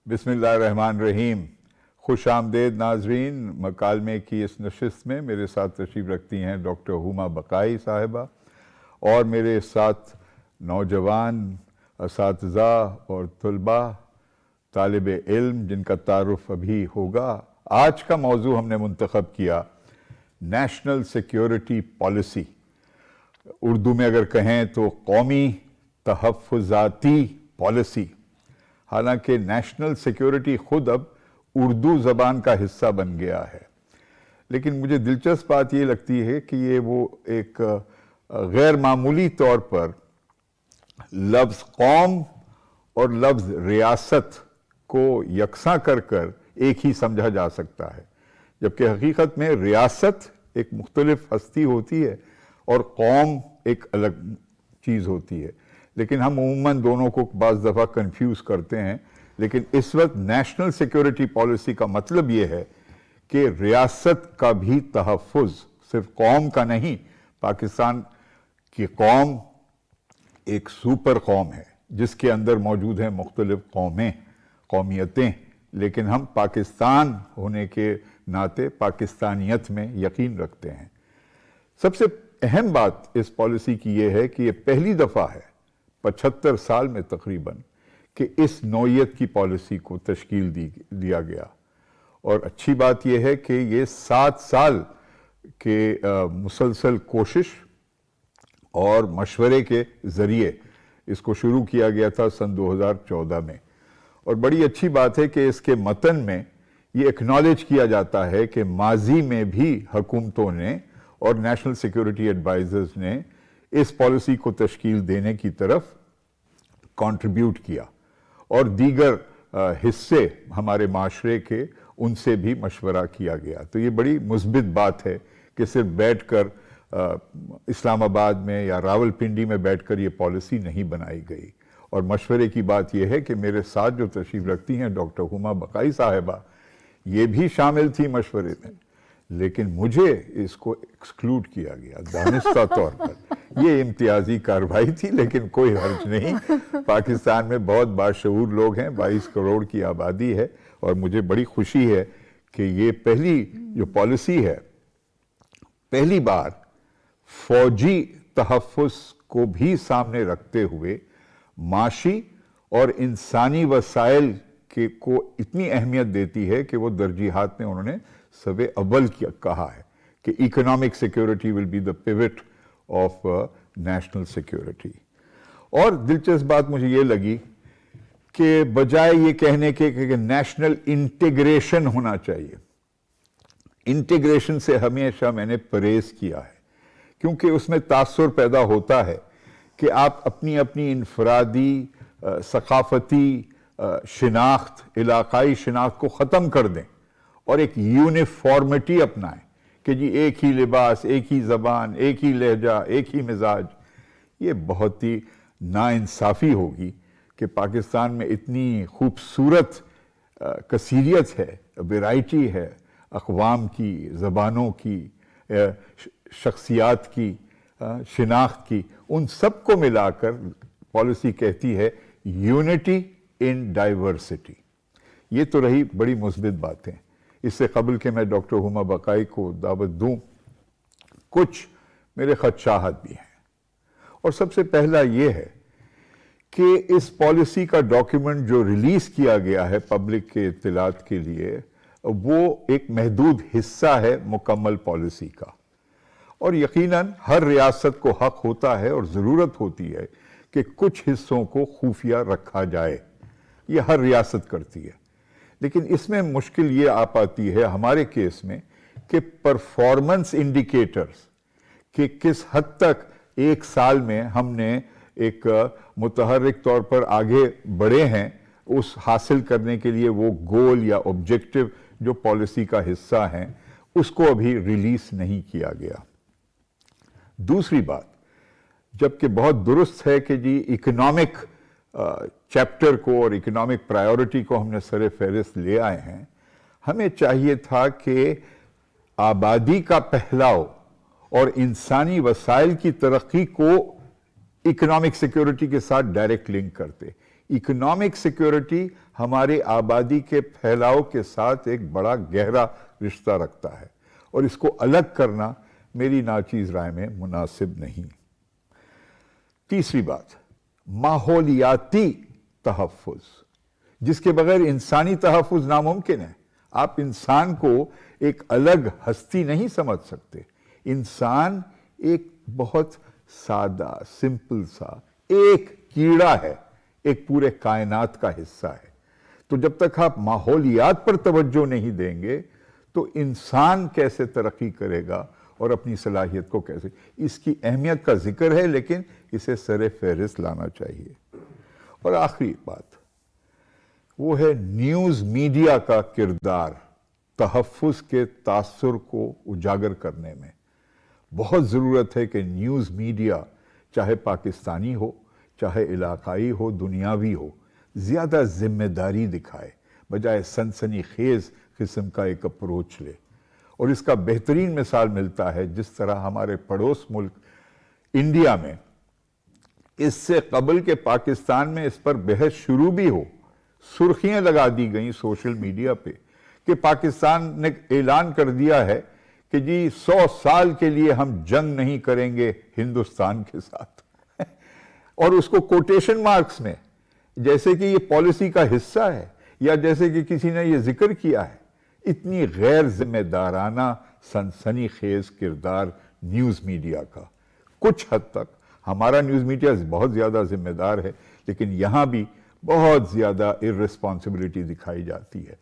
बिस्मिल्लाहिर्रहमानिर्रहीम। खुश आमदेद नाजरीन। मकालमे की इस नशिस्त में मेरे साथ तशरीफ़ रखती हैं डॉक्टर हुमा बकाई साहिबा और मेरे साथ नौजवान असातिज़ा और तलबा तालिब इल्म जिनका तारुफ अभी होगा। आज का मौजू हमने मुंतखब किया नेशनल सिक्योरिटी पॉलिसी, उर्दू में अगर कहें तो कौमी तहफ़्फ़ुज़ाती पॉलिसी। हालांकि नेशनल सिक्योरिटी खुद अब उर्दू ज़बान का हिस्सा बन गया है, लेकिन मुझे दिलचस्प बात ये लगती है कि ये वो एक गैर मामूली तौर पर लफ्ज़ कौम और लफ्ज़ रियासत को यकसा कर कर एक ही समझा जा सकता है, जबकि हकीकत में रियासत एक मुख्तलिफ हस्ती होती है और कौम एक अलग चीज़ होती है। लेकिन हम उम्मन दोनों को बाज़ दफ़ा कंफ्यूज करते हैं। लेकिन इस वक्त नेशनल सिक्योरिटी पॉलिसी का मतलब ये है कि रियासत का भी तहफ़्फ़ुज़, सिर्फ कौम का नहीं। पाकिस्तान की कौम एक सुपर कौम है जिसके अंदर मौजूद हैं मुख्तलिफ कौमें, कौमियतें, लेकिन हम पाकिस्तान होने के नाते पाकिस्तानियत में यकीन रखते हैं। सबसे अहम बात इस पॉलिसी की ये है कि ये पहली दफ़ा है 75 साल में तकरीबन कि इस नौइयत की पॉलिसी को तश्कील दिया गया। और अच्छी बात यह है कि ये 7 साल के मुसलसल कोशिश और मशवरे के ज़रिए इसको शुरू किया गया था सन 2014 में। और बड़ी अच्छी बात है कि इसके मतन में ये एक्नॉलेज किया जाता है कि माजी में भी हुकूमतों ने और नेशनल सिक्योरिटी एडवाइजर्स ने इस पॉलिसी को तश्कील देने की तरफ कंट्रीब्यूट किया और दीगर हिस्से हमारे माशरे के उनसे भी मशवरा किया गया। तो ये बड़ी मुस्बित बात है कि सिर्फ बैठकर इस्लामाबाद में या रावलपिंडी में बैठकर ये पॉलिसी नहीं बनाई गई। और मशवरे की बात यह है कि मेरे साथ जो तशरीफ़ रखती हैं डॉक्टर हुमा बकाई साहिबा, ये भी शामिल थी मशवरे में, लेकिन मुझे इसको एक्सक्लूड किया गया दानिस्ता तौर पर। ये इम्तियाजी कार्रवाई थी, लेकिन कोई हर्ज नहीं। पाकिस्तान में बहुत बाशऊर लोग हैं, 22 करोड़ की आबादी है, और मुझे बड़ी खुशी है कि ये पहली जो पॉलिसी है, पहली बार फौजी तहफ़्फ़ुज़ को भी सामने रखते हुए माशी और इंसानी वसाइल के को इतनी अहमियत देती है कि वो दर्जीहात में उन्होंने सबे अव्वल कहा है कि economic security will be the pivot of national security. और दिलचस्प बात मुझे ये लगी कि बजाय ये कहने के कि नेशनल इंटीग्रेशन होना चाहिए, इंटीग्रेशन से हमेशा मैंने परहेज किया है, क्योंकि उसमें तासुर पैदा होता है कि आप अपनी अपनी इनफरादी सकाफती शिनाख्त, इलाकाई शिनाख्त को ख़त्म कर दें और एक यूनिफॉर्मिटी अपनाएं कि जी एक ही लिबास, एक ही ज़बान, एक ही लहजा, एक ही मिजाज। ये बहुत ही नाइंसाफ़ी होगी कि पाकिस्तान में इतनी खूबसूरत कसीरियत है, वैरायटी है अक़वाम की, ज़बानों की, शख्सियात की, शिनाख्त की, उन सब को मिलाकर पॉलिसी कहती है यूनिटी इन डाइवर्सिटी। ये तो रही बड़ी मुस्बित बातें। इससे कबल के मैं डॉक्टर हुमा बकाई को दावत दूं, कुछ मेरे खदशाहत भी हैं। और सबसे पहला ये है कि इस पॉलिसी का डॉक्यूमेंट जो रिलीज़ किया गया है पब्लिक के इत्तलात के लिए, वो एक महदूद हिस्सा है मुकम्मल पॉलिसी का। और यकीनन हर रियासत को हक होता है और ज़रूरत होती है कि कुछ हिस्सों को खुफिया रखा जाए। ये हर रियासत करती है, लेकिन इसमें मुश्किल ये आ पाती है हमारे केस में कि परफॉर्मेंस इंडिकेटर्स कि किस हद तक एक साल में हमने एक मुतहर्रिक तौर पर आगे बढ़े हैं उस हासिल करने के लिए, वो गोल या ऑब्जेक्टिव जो पॉलिसी का हिस्सा हैं, उसको अभी रिलीज नहीं किया गया। दूसरी बात, जबकि बहुत दुरुस्त है कि जी इकोनॉमिक चैप्टर को और इकोनॉमिक प्रायोरिटी को हमने सरे फहरिस्त ले आए हैं, हमें चाहिए था कि आबादी का फैलाव और इंसानी वसाइल की तरक्की को इकोनॉमिक सिक्योरिटी के साथ डायरेक्ट लिंक करते। इकोनॉमिक सिक्योरिटी हमारी आबादी के फैलाव के साथ एक बड़ा गहरा रिश्ता रखता है और इसको अलग करना मेरी नाचीज राय में मुनासिब नहीं। तीसरी बात, माहौलियाती तहफ़्फ़ुज़, जिसके बगैर इंसानी तहफ़्फ़ुज़ नामुमकिन है। आप इंसान को एक अलग हस्ती नहीं समझ सकते। इंसान एक बहुत सादा, सिंपल सा एक कीड़ा है, एक पूरे कायनात का हिस्सा है। तो जब तक आप माहौलियात पर तवज्जो नहीं देंगे तो इंसान कैसे तरक्की करेगा और अपनी सलाहियत को कैसे, इसकी अहमियत का जिक्र है लेकिन इसे सरे फहरिस्त लाना चाहिए। और आखिरी बात वो है न्यूज़ मीडिया का किरदार तहफ़्फ़ुज़ के तासुर को उजागर करने में। बहुत ज़रूरत है कि न्यूज़ मीडिया चाहे पाकिस्तानी हो, चाहे इलाकाई हो, दुनियावी हो, ज़्यादा ज़िम्मेदारी दिखाए, बजाय सनसनी खेज़ किस्म का एक अप्रोच ले। और इसका बेहतरीन मिसाल मिलता है जिस तरह हमारे पड़ोस मुल्क इंडिया में इससे कबल के पाकिस्तान में इस पर बहस शुरू भी हो, सुर्खियां लगा दी गई सोशल मीडिया पे कि पाकिस्तान ने ऐलान कर दिया है कि जी 100 साल के लिए हम जंग नहीं करेंगे हिंदुस्तान के साथ और उसको कोटेशन मार्क्स में, जैसे कि ये पॉलिसी का हिस्सा है या जैसे कि किसी ने ये जिक्र किया है। इतनी गैर जिम्मेदाराना सनसनी खेज किरदार न्यूज़ मीडिया का। कुछ हद तक हमारा न्यूज़ मीडिया बहुत ज़्यादा जिम्मेदार है लेकिन यहाँ भी बहुत ज़्यादा इर्रेस्पॉन्सिबिलिटी दिखाई जाती है।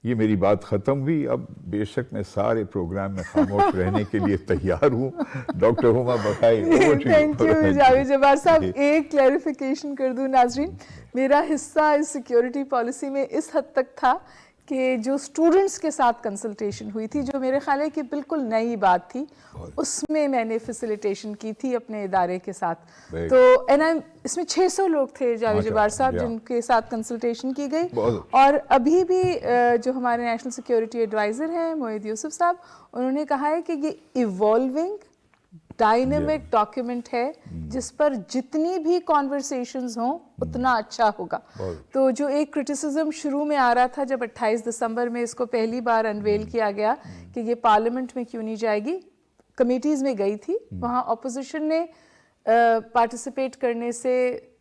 ये मेरी बात ख़त्म हुई। अब बेशक मैं सारे प्रोग्राम में खामोश रहने के लिए तैयार हूँ। Doctor Huma Baqai. Thank you Javed Jabbar साहब। एक क्लैरिफिकेशन कर दूं नाजरीन, मेरा हिस्सा इस सिक्योरिटी पॉलिसी में इस हद तक था कि जो स्टूडेंट्स के साथ कंसल्टेशन हुई थी, जो मेरे ख्याल है कि बिल्कुल नई बात थी, उसमें मैंने फैसिलिटेशन की थी अपने इदारे के साथ। तो इसमें 600 लोग थे जावेद जब्बार साहब जिनके साथ कंसल्टेशन की गई। और अभी भी जो हमारे नेशनल सिक्योरिटी एडवाइज़र हैं मोहिद यूसुफ साहब, उन्होंने कहा है कि ये इवॉल्विंग डायनेमिक डॉक्यूमेंट है जिस पर जितनी भी कॉन्वर्सेशंस हों उतना अच्छा होगा। तो जो एक क्रिटिसिज्म शुरू में आ रहा था जब 28 दिसंबर में इसको पहली बार अनवेल किया गया कि ये पार्लियामेंट में क्यों नहीं जाएगी, कमेटीज़ में गई थी, वहाँ अपोजिशन ने पार्टिसिपेट करने से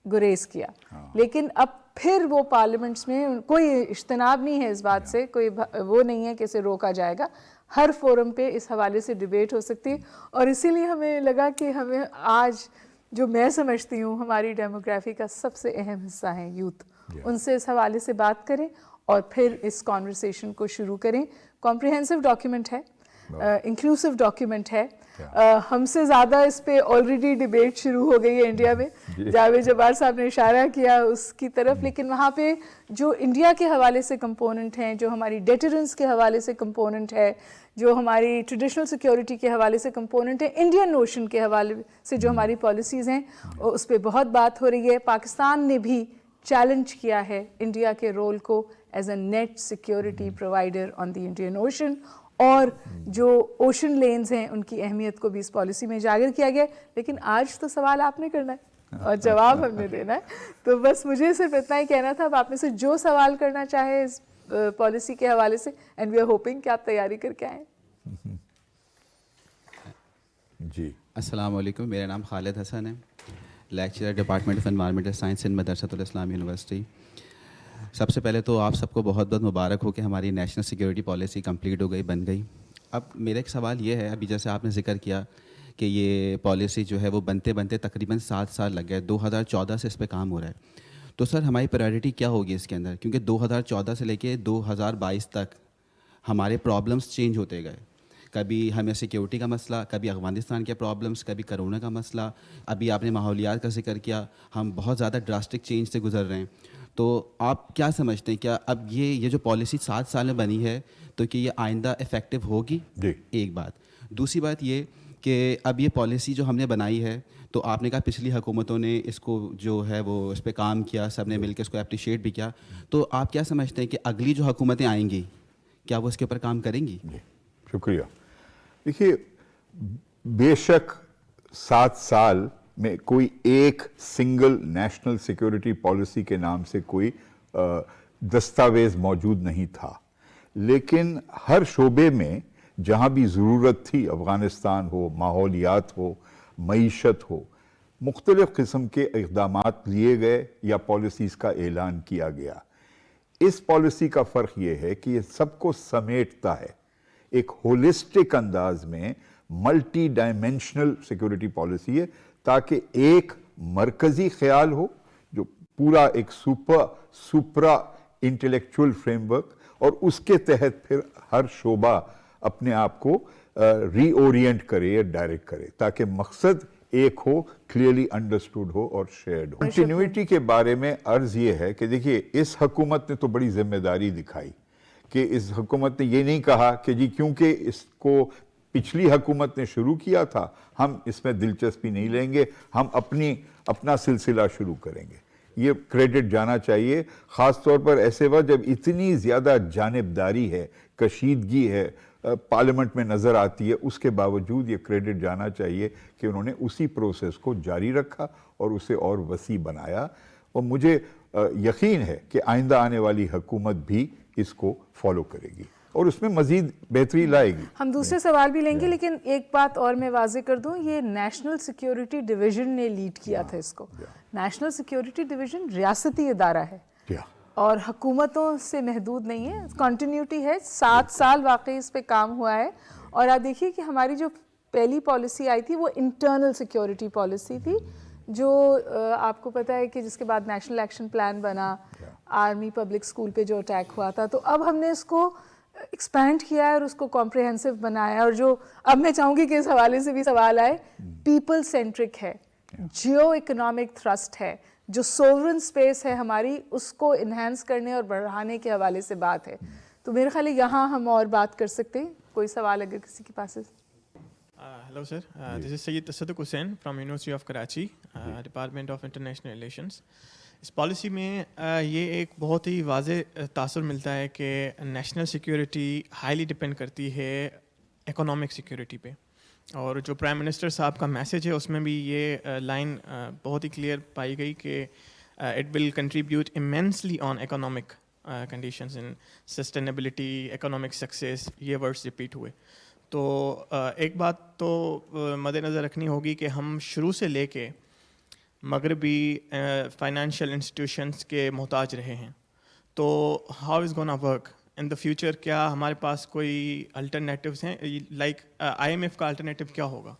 गुरेज किया। लेकिन अब फिर वो पार्लियामेंट्स में कोई इज्तनाब नहीं है इस बात से, कोई वो नहीं है कि इसे रोका जाएगा। हर फोरम पे इस हवाले से डिबेट हो सकती है और इसीलिए हमें लगा कि हमें आज जो मैं समझती हूँ हमारी डेमोग्राफी का सबसे अहम हिस्सा है यूथ, उनसे इस हवाले से बात करें और फिर इस कॉन्वर्सेशन को शुरू करें। कॉम्प्रिहेंसिव डॉक्यूमेंट है, इंक्लूसिव डॉक्यूमेंट है। हमसे ज़्यादा इस पे ऑलरेडी डिबेट शुरू हो गई है इंडिया में। जावेद जब्बार साहब ने इशारा किया उसकी तरफ, लेकिन वहाँ पे जो इंडिया के हवाले से कंपोनेंट हैं, जो हमारी डेटरेंस के हवाले से कंपोनेंट है, जो हमारी ट्रेडिशनल सिक्योरिटी के हवाले से कंपोनेंट है, इंडियन नोशन के हवाले से जो हमारी पॉलिसीज़ हैं, उस पर बहुत बात हो रही है। पाकिस्तान ने भी चैलेंज किया है इंडिया के रोल को as a net security provider on the Indian ocean, और जो ओशन लेन्स हैं उनकी अहमियत को भी इस पॉलिसी में उजागर किया गया। लेकिन आज तो सवाल आपने करना है और जवाब हमने देना है, तो बस मुझे सिर्फ इतना ही कहना था। अब आप में से जो सवाल करना चाहे इस पॉलिसी के हवाले से, एंड वी आर होपिंग कि आप तैयारी करके आएँ। जी, अस्सलाम वालेकुम, मेरा नाम खालिद हसन है, lecturer department of environmental science in Madressatul Islam university. सबसे पहले तो आप सबको बहुत बहुत मुबारक हो कि हमारी नेशनल सिक्योरिटी पॉलिसी कंप्लीट हो गई, बन गई। अब मेरा एक सवाल ये है, अभी जैसे आपने जिक्र किया कि ये पॉलिसी जो है वो बनते बनते तकरीबन 7 साल लग गए, 2014 से इस पे काम हो रहा है। तो सर हमारी प्रायोरिटी क्या होगी इसके अंदर, क्योंकि 2014 से लेके 2022 तक हमारे प्रॉब्लम्स चेंज होते गए। कभी हमें सिक्योरिटी का मसला, कभी अफगानिस्तान के प्रॉब्लम्स, कभी कोरोना का मसला, अभी आपने माहौलियात का जिक्र किया, हम बहुत ज़्यादा ड्रास्टिक चेंज से गुजर रहे हैं। तो आप क्या समझते हैं, क्या अब ये जो पॉलिसी 7 साल में बनी है तो कि ये आइंदा इफ़ेक्टिव होगी? एक बात। दूसरी बात ये कि अब ये पॉलिसी जो हमने बनाई है, तो आपने कहा पिछली हुकूमतों ने इसको जो है वो इस पर काम किया, सब ने मिलकर इसको अप्रिशिएट भी किया, तो आप क्या समझते हैं कि अगली जो हुकूमतें आएंगी क्या वो इसके ऊपर काम करेंगी? शुक्रिया। देखिए, बेशक 7 साल में कोई एक सिंगल नेशनल सिक्योरिटी पॉलिसी के नाम से कोई दस्तावेज मौजूद नहीं था, लेकिन हर शोबे में जहाँ भी ज़रूरत थी, अफ़गानिस्तान हो, माहौलियात हो, मईशत हो, मुख्तलिफ़ किस्म के इक़दामात लिए गए या पॉलिसीज़ का ऐलान किया गया। इस पॉलिसी का फ़र्क ये है कि ये सबको समेटता है, एक होलिस्टिक अंदाज में मल्टी डायमेंशनल सिक्योरिटी पॉलिसी है, ताकि एक मरकज़ी ख्याल हो जो पूरा एक सुपरा इंटेलेक्चुअल फ्रेमवर्क, और उसके तहत फिर हर शोबा अपने आप को रीओरिएंट करे या डायरेक्ट करे, ताकि मकसद एक हो, क्लियरली अंडरस्टूड हो और शेयर्ड हो। कंटिन्यूटी के बारे में अर्ज ये है कि देखिए, इस हुकूमत ने तो बड़ी जिम्मेदारी दिखाई कि इस हुकूमत ने ये नहीं कहा कि जी क्योंकि इसको पिछली हुकूमत ने शुरू किया था हम इसमें दिलचस्पी नहीं लेंगे, हम अपना सिलसिला शुरू करेंगे। ये क्रेडिट जाना चाहिए, ख़ास तौर पर ऐसे वक्त जब इतनी ज़्यादा जानिबदारी है, कशीदगी है, पार्लियामेंट में नज़र आती है, उसके बावजूद ये क्रेडिट जाना चाहिए कि उन्होंने उसी प्रोसेस को जारी रखा और उसे और वसी बनाया। और मुझे यकीन है कि आइंदा आने वाली हुकूमत भी इसको फॉलो करेगी और उसमें मज़ीद बेहतरी लाएगी। हम दूसरे सवाल भी लेंगे, लेकिन एक बात और मैं वाज़े कर दूं, ये नेशनल सिक्योरिटी डिवीज़न ने लीड किया था इसको। नेशनल सिक्योरिटी डिवीज़न रियासती इदारा है और हुकूमतों से महदूद नहीं है, कंटिन्यूटी है। 7 साल वाकई इस पे काम हुआ है। और आप देखिए कि हमारी जो पहली पॉलिसी आई थी वो इंटरनल सिक्योरिटी पॉलिसी थी, जो आपको पता है कि जिसके बाद नेशनल एक्शन प्लान बना, आर्मी पब्लिक स्कूल पे जो अटैक हुआ था, तो अब हमने इसको एक्सपैंड किया है और उसको कॉम्प्रिहेंसिव बनाया। और जो अब मैं चाहूँगी कि इस हवाले से भी सवाल आए, पीपल सेंट्रिक है, जियो इकोनॉमिक थ्रस्ट है, जो सोवरेन स्पेस है हमारी, उसको इन्हेंस करने और बढ़ाने के हवाले से बात है। तो मेरे ख्याल है यहाँ हम और बात कर सकते हैं। कोई सवाल अगर किसी के पास है। Hello sir, this is Sayyid Tasadduq Hussain from University of Karachi, Department of International Relations. इस पॉलिसी में ये एक बहुत ही वाज़े तासुर मिलता है कि नेशनल सिक्योरिटी हाईली डिपेंड करती है इकोनॉमिक सिक्योरिटी पे, और जो प्राइम मिनिस्टर साहब का मैसेज है उसमें भी ये लाइन बहुत ही क्लियर पाई गई कि it will contribute immensely on economic conditions in sustainability, economic success, ये वर्ड्स रिपीट हुए। तो एक बात तो मद्देनज़र रखनी होगी कि हम शुरू से लेके मगरबी फाइनेंशियल इंस्टीट्यूशंस के मोहताज रहे हैं, तो how is gonna work in the future? क्या हमारे पास कोई अल्टरनेटिव्स हैं? लाइक IMF का अल्टरनेटिव क्या होगा?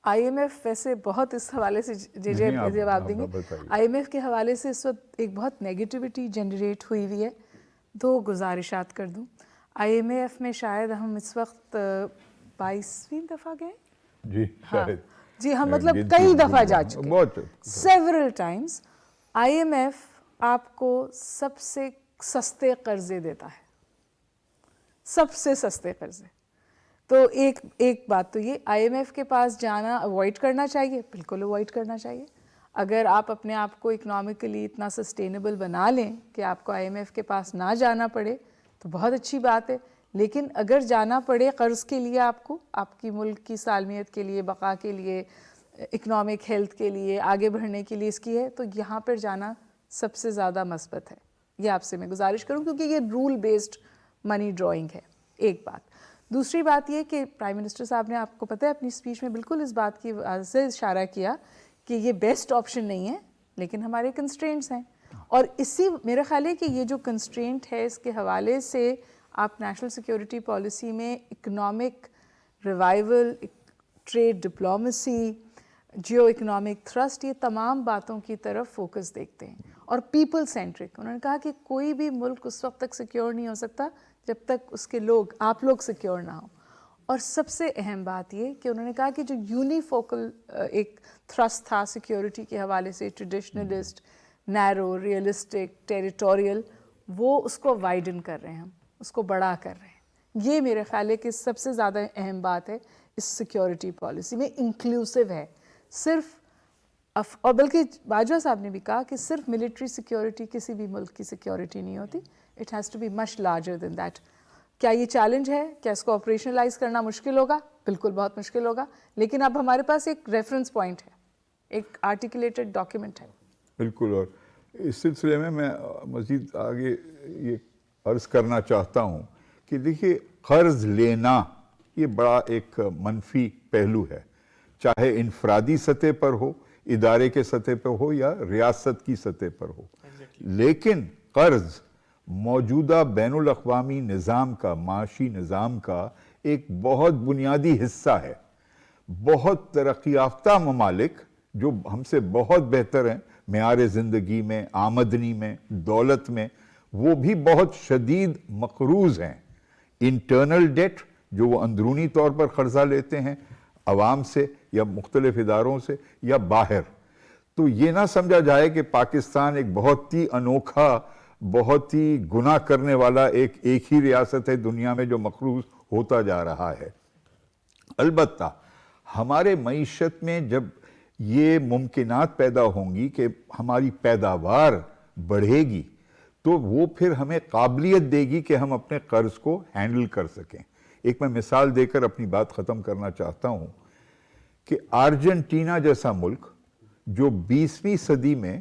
IMF वैसे बहुत इस हवाले से जवाब देंगे। IMF के हवाले से इस वक्त एक बहुत नेगेटिविटी जनरेट हुई हुई है। 2 गुजारिशात कर दूं। IMF में शायद हम इस वक्त 22वीं दफ़ा गए जी, शायद जी, हम मतलब कई दफ़ा जा चुके हैं, सेवरल टाइम्स। IMF आपको सबसे सस्ते कर्जे देता है, सबसे सस्ते कर्जे। तो एक बात तो ये, IMF के पास जाना अवॉइड करना चाहिए, बिल्कुल अवॉइड करना चाहिए। अगर आप अपने आप को इकोनॉमिकली इतना सस्टेनेबल बना लें कि आपको IMF के पास ना जाना पड़े तो बहुत अच्छी बात है। लेकिन अगर जाना पड़े कर्ज़ के लिए, आपको आपकी मुल्क की सालमियत के लिए, बका के लिए, इकोनॉमिक हेल्थ के लिए, आगे बढ़ने के लिए इसकी है, तो यहाँ पर जाना सबसे ज़्यादा मस्बत है। ये आपसे मैं गुजारिश करूँ, क्योंकि ये रूल बेस्ड मनी ड्राइंग है। एक बात। दूसरी बात ये कि प्राइम मिनिस्टर साहब ने, आपको पता है, अपनी स्पीच में बिल्कुल इस बात की से इशारा किया कि ये बेस्ट ऑप्शन नहीं है, लेकिन हमारे कंस्ट्रेंट्स हैं। और इसी मेरा ख्याल है कि ये जो कंस्ट्रेंट है, इसके हवाले से आप नेशनल सिक्योरिटी पॉलिसी में इकोनॉमिक रिवाइवल, ट्रेड डिप्लोमेसी, जियो इकोनॉमिक थ्रस्ट, ये तमाम बातों की तरफ फोकस देखते हैं। और पीपल सेंट्रिक, उन्होंने कहा कि कोई भी मुल्क उस वक्त तक सिक्योर नहीं हो सकता जब तक उसके लोग, आप लोग सिक्योर ना हो। और सबसे अहम बात ये कि उन्होंने कहा कि जो यूनिफोकल एक थ्रस्ट था सिक्योरिटी के हवाले से, ट्रेडिशनलिस्ट, नैरो, रियलिस्टिक, टेरिटोरियल, वो उसको वाइडन कर रहे हैं, हम उसको बड़ा कर रहे हैं। ये मेरे ख्याल है कि सबसे ज़्यादा अहम बात है इस सिक्योरिटी पॉलिसी में, इंक्लूसिव है। सिर्फ और बल्कि बाजवा साहब ने भी कहा कि सिर्फ मिलिट्री सिक्योरिटी किसी भी मुल्क की सिक्योरिटी नहीं होती, it has to be much larger than that. क्या ये चैलेंज है? क्या इसको ऑपरेशनलाइज करना मुश्किल होगा? बिल्कुल बहुत मुश्किल होगा, लेकिन अब हमारे पास एक रेफरेंस पॉइंट है, ایک آرٹیکولیٹڈ ڈاکیومنٹ ہے. بالکل. اور اس سلسلے میں مزید آگے یہ عرض کرنا چاہتا ہوں کہ دیکھیے قرض لینا یہ بڑا ایک منفی پہلو ہے, چاہے انفرادی سطح پر ہو, ادارے کے سطح پر ہو یا ریاست کی سطح پر ہو. لیکن قرض موجودہ بین الاقوامی نظام کا, معاشی نظام کا ایک بہت بنیادی حصہ ہے. بہت ترقی یافتہ ممالک جو ہم سے بہت بہتر ہیں معیار زندگی میں, آمدنی میں, دولت میں, وہ بھی بہت شدید مقروض ہیں. انٹرنل ڈیٹ جو وہ اندرونی طور پر قرضہ لیتے ہیں عوام سے یا مختلف اداروں سے یا باہر. تو یہ نہ سمجھا جائے کہ پاکستان ایک بہت ہی انوکھا, بہت ہی گناہ کرنے والا ایک ہی ریاست ہے دنیا میں جو مقروض ہوتا جا رہا ہے. البتہ ہمارے معیشت میں جب یہ ممکنات پیدا ہوں گی کہ ہماری پیداوار بڑھے گی تو وہ پھر ہمیں قابلیت دے گی کہ ہم اپنے قرض کو ہینڈل کر سکیں. ایک میں مثال دے کر اپنی بات ختم کرنا چاہتا ہوں کہ ارجنٹینا جیسا ملک جو 20ویں صدی میں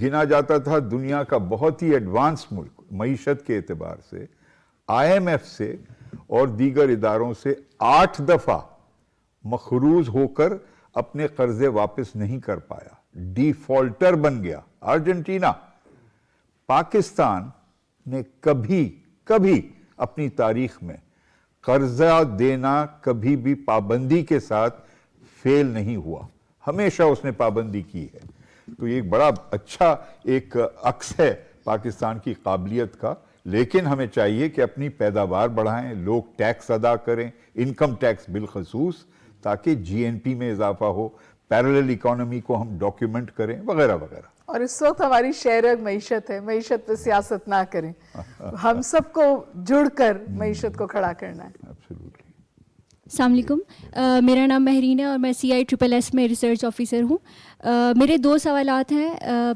گنا جاتا تھا دنیا کا بہت ہی ایڈوانس ملک معیشت کے اعتبار سے, IMF سے اور دیگر اداروں سے 8 دفعہ مقروض ہو کر اپنے قرضے واپس نہیں کر پایا, ڈیفالٹر بن گیا ارجنٹینا. پاکستان نے کبھی اپنی تاریخ میں قرضہ دینا کبھی بھی پابندی کے ساتھ فیل نہیں ہوا, ہمیشہ اس نے پابندی کی ہے. تو یہ ایک بڑا اچھا ایک عکس ہے پاکستان کی قابلیت کا. لیکن ہمیں چاہیے کہ اپنی پیداوار بڑھائیں, لوگ ٹیکس ادا کریں, انکم ٹیکس بالخصوص, تاکہ GNP میں اضافہ ہو, پیرلل اکانومی کو ہم ڈاکیومنٹ کریں وغیرہ وغیرہ. اور اس وقت ہماری شہر معیشت ہے, معیشت پہ سیاست نہ کریں, ہم سب کو جڑ کر معیشت کو کھڑا کرنا ہے. السلام علیکم, میرا نام مہرین ہے اور میں CISSS میں ریسرچ آفیسر ہوں. میرے 2 سوالات ہیں.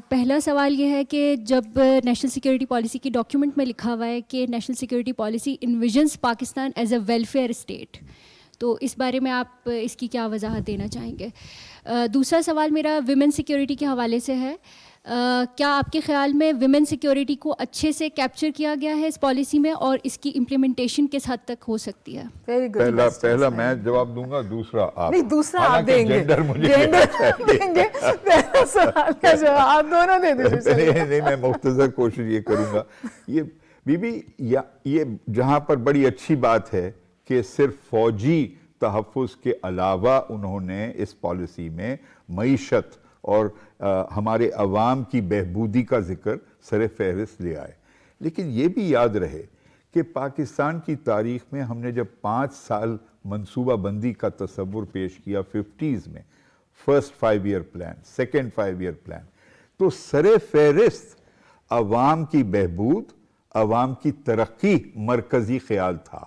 پہلا سوال یہ ہے کہ جب نیشنل سیکیورٹی پالیسی کی ڈاکیومنٹ میں لکھا ہوا ہے کہ national security policy envisions Pakistan as a welfare state, تو اس بارے میں آپ اس کی کیا وضاحت دینا چاہیں گے؟ دوسرا سوال میرا ویمن سیکیورٹی کے حوالے سے ہے. کیا آپ کے خیال میں ویمن سیکیورٹی کو اچھے سے کیپچر کیا گیا ہے اس پالیسی میں, اور اس کی امپلیمنٹیشن کس حد تک ہو سکتی ہے؟ پہلا میں جواب دوں گا, دوسرا آپ. نہیں, دوسرا آپ دیں گے. پہلا سوال کا جواب آپ دونوں دے دیجیے. نہیں, میں مختصر کوشش یہ کروں گا. یہ بی بی یہ جہاں پر بڑی اچھی بات ہے کہ صرف فوجی تحفظ کے علاوہ انہوں نے اس پالیسی میں معیشت اور ہمارے عوام کی بہبودی کا ذکر سر فہرست لے آئے. لیکن یہ بھی یاد رہے کہ پاکستان کی تاریخ میں ہم نے جب 5 سال منصوبہ بندی کا تصور پیش کیا 50s میں, first 5 year plan, second 5 year plan, تو سر فہرست عوام کی بہبود, عوام کی ترقی مرکزی خیال تھا.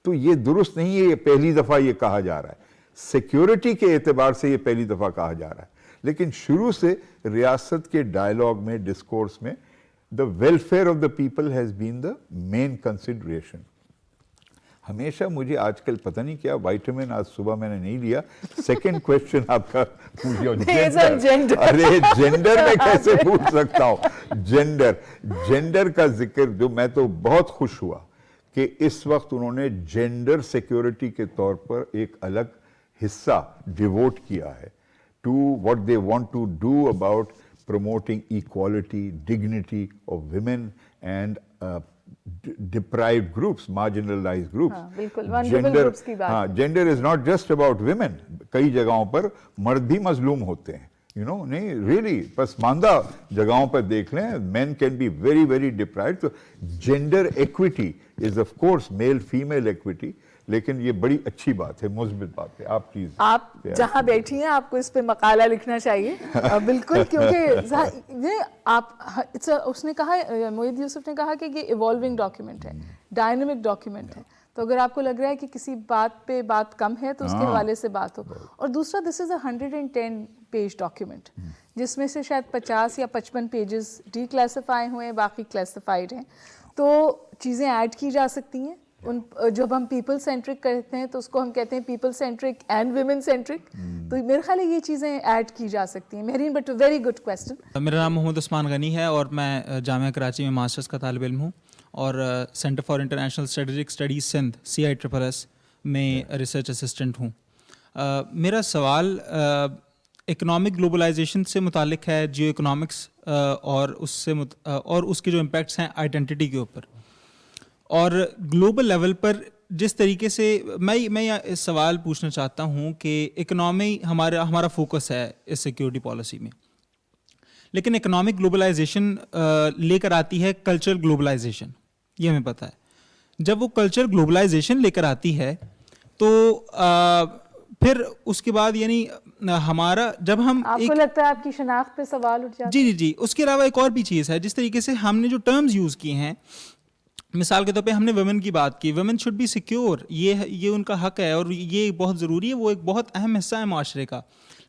تو یہ درست نہیں ہے یہ پہلی دفعہ یہ کہا جا رہا ہے, سیکیورٹی کے اعتبار سے یہ پہلی دفعہ کہا جا رہا ہے, لیکن شروع سے ریاست کے ڈائیلاگ میں, ڈسکورس میں, the welfare of the people has been the main consideration. ہمیشہ مجھے آج کل پتہ نہیں کیا وائٹامن آج صبح میں نے نہیں لیا. سیکنڈ کویسچن آپ کا جینڈر. ارے جینڈر میں کیسے پوچھ سکتا ہوں, جینڈر کا ذکر جو میں تو بہت خوش ہوا کہ اس وقت انہوں نے جینڈر سیکیورٹی کے طور پر ایک الگ حصہ ڈیووٹ کیا ہے to what they want to do about promoting equality, dignity of women and deprived groups, marginalized groups. بالکل, vulnerable groups کی بات. ہاں, gender is not just about women. کئی جگہوں پر مرد بھی مظلوم ہوتے ہیں, نہیں really پسماندہ جگہوں پر دیکھ لیں, men can be very very deprived. So gender equity is of course male female equity, لیکن یہ بڑی اچھی بات ہے, مثبت بات ہے. آپ پلیز, آپ جہاں بیٹھی ہیں آپ کو اس پہ مقالہ لکھنا چاہیے بالکل, کیونکہ یہ آپ اس نے کہا, معید یوسف نے کہا کہ یہ ایوالونگ ڈاکیومنٹ ہے, ڈائنامک ڈاکیومنٹ ہے. تو اگر آپ کو لگ رہا ہے کہ کسی بات پہ بات کم ہے تو اس کے حوالے سے بات ہو. اور دوسرا, دس از اے 110 پیج ڈاکیومنٹ جس میں سے شاید 50 یا 55 پیجز ڈی کلاسیفائی ہوئے ہیں, باقی کلاسیفائڈ ہیں. تو چیزیں ایڈ کی جا سکتی ہیں, ان جب ہم پیپل سینٹرک کرتے ہیں تو اس کو ہم کہتے ہیں people centric and women centric. تو میرے خیال ہے یہ چیزیں ایڈ کی جا سکتی ہیں. Mehreen but very good question. میرا نام محمد عثمان غنی ہے اور میں جامعہ کراچی میں ماسٹرز کا طالب علم ہوں اور centre for international strategic studies Sindh CISSS میں ریسرچ اسسٹنٹ ہوں. میرا سوال اکنامک گلوبلائزیشن سے متعلق ہے, جیو اکنامکس اور اس کے جو امپیکٹس ہیں آئیڈینٹی کے اوپر, اور گلوبل لیول پر جس طریقے سے میں اس سوال پوچھنا چاہتا ہوں کہ اکنامی ہمارا فوکس ہے اس سیکیورٹی پالیسی میں, لیکن اکنامک گلوبلائزیشن لے کر آتی ہے کلچر گلوبلائزیشن, یہ ہمیں پتہ ہے. جب وہ کلچر گلوبلائزیشن لے کر آتی ہے تو پھر اس کے بعد یعنی ہمارا جب ہم آپ کو لگتا ہے آپ کی شناخت پہ سوال اٹھ جاتا ہے؟ جی. اس کے علاوہ ایک اور بھی چیز ہے, جس طریقے سے ہم نے جو ٹرمز یوز کی ہیں, مثال کے طور پہ ہم نے ویمن کی بات کی, ویمن شوڈ بی سیکیور, یہ ان کا حق ہے اور یہ بہت ضروری ہے, وہ ایک بہت اہم حصہ ہے معاشرے کا.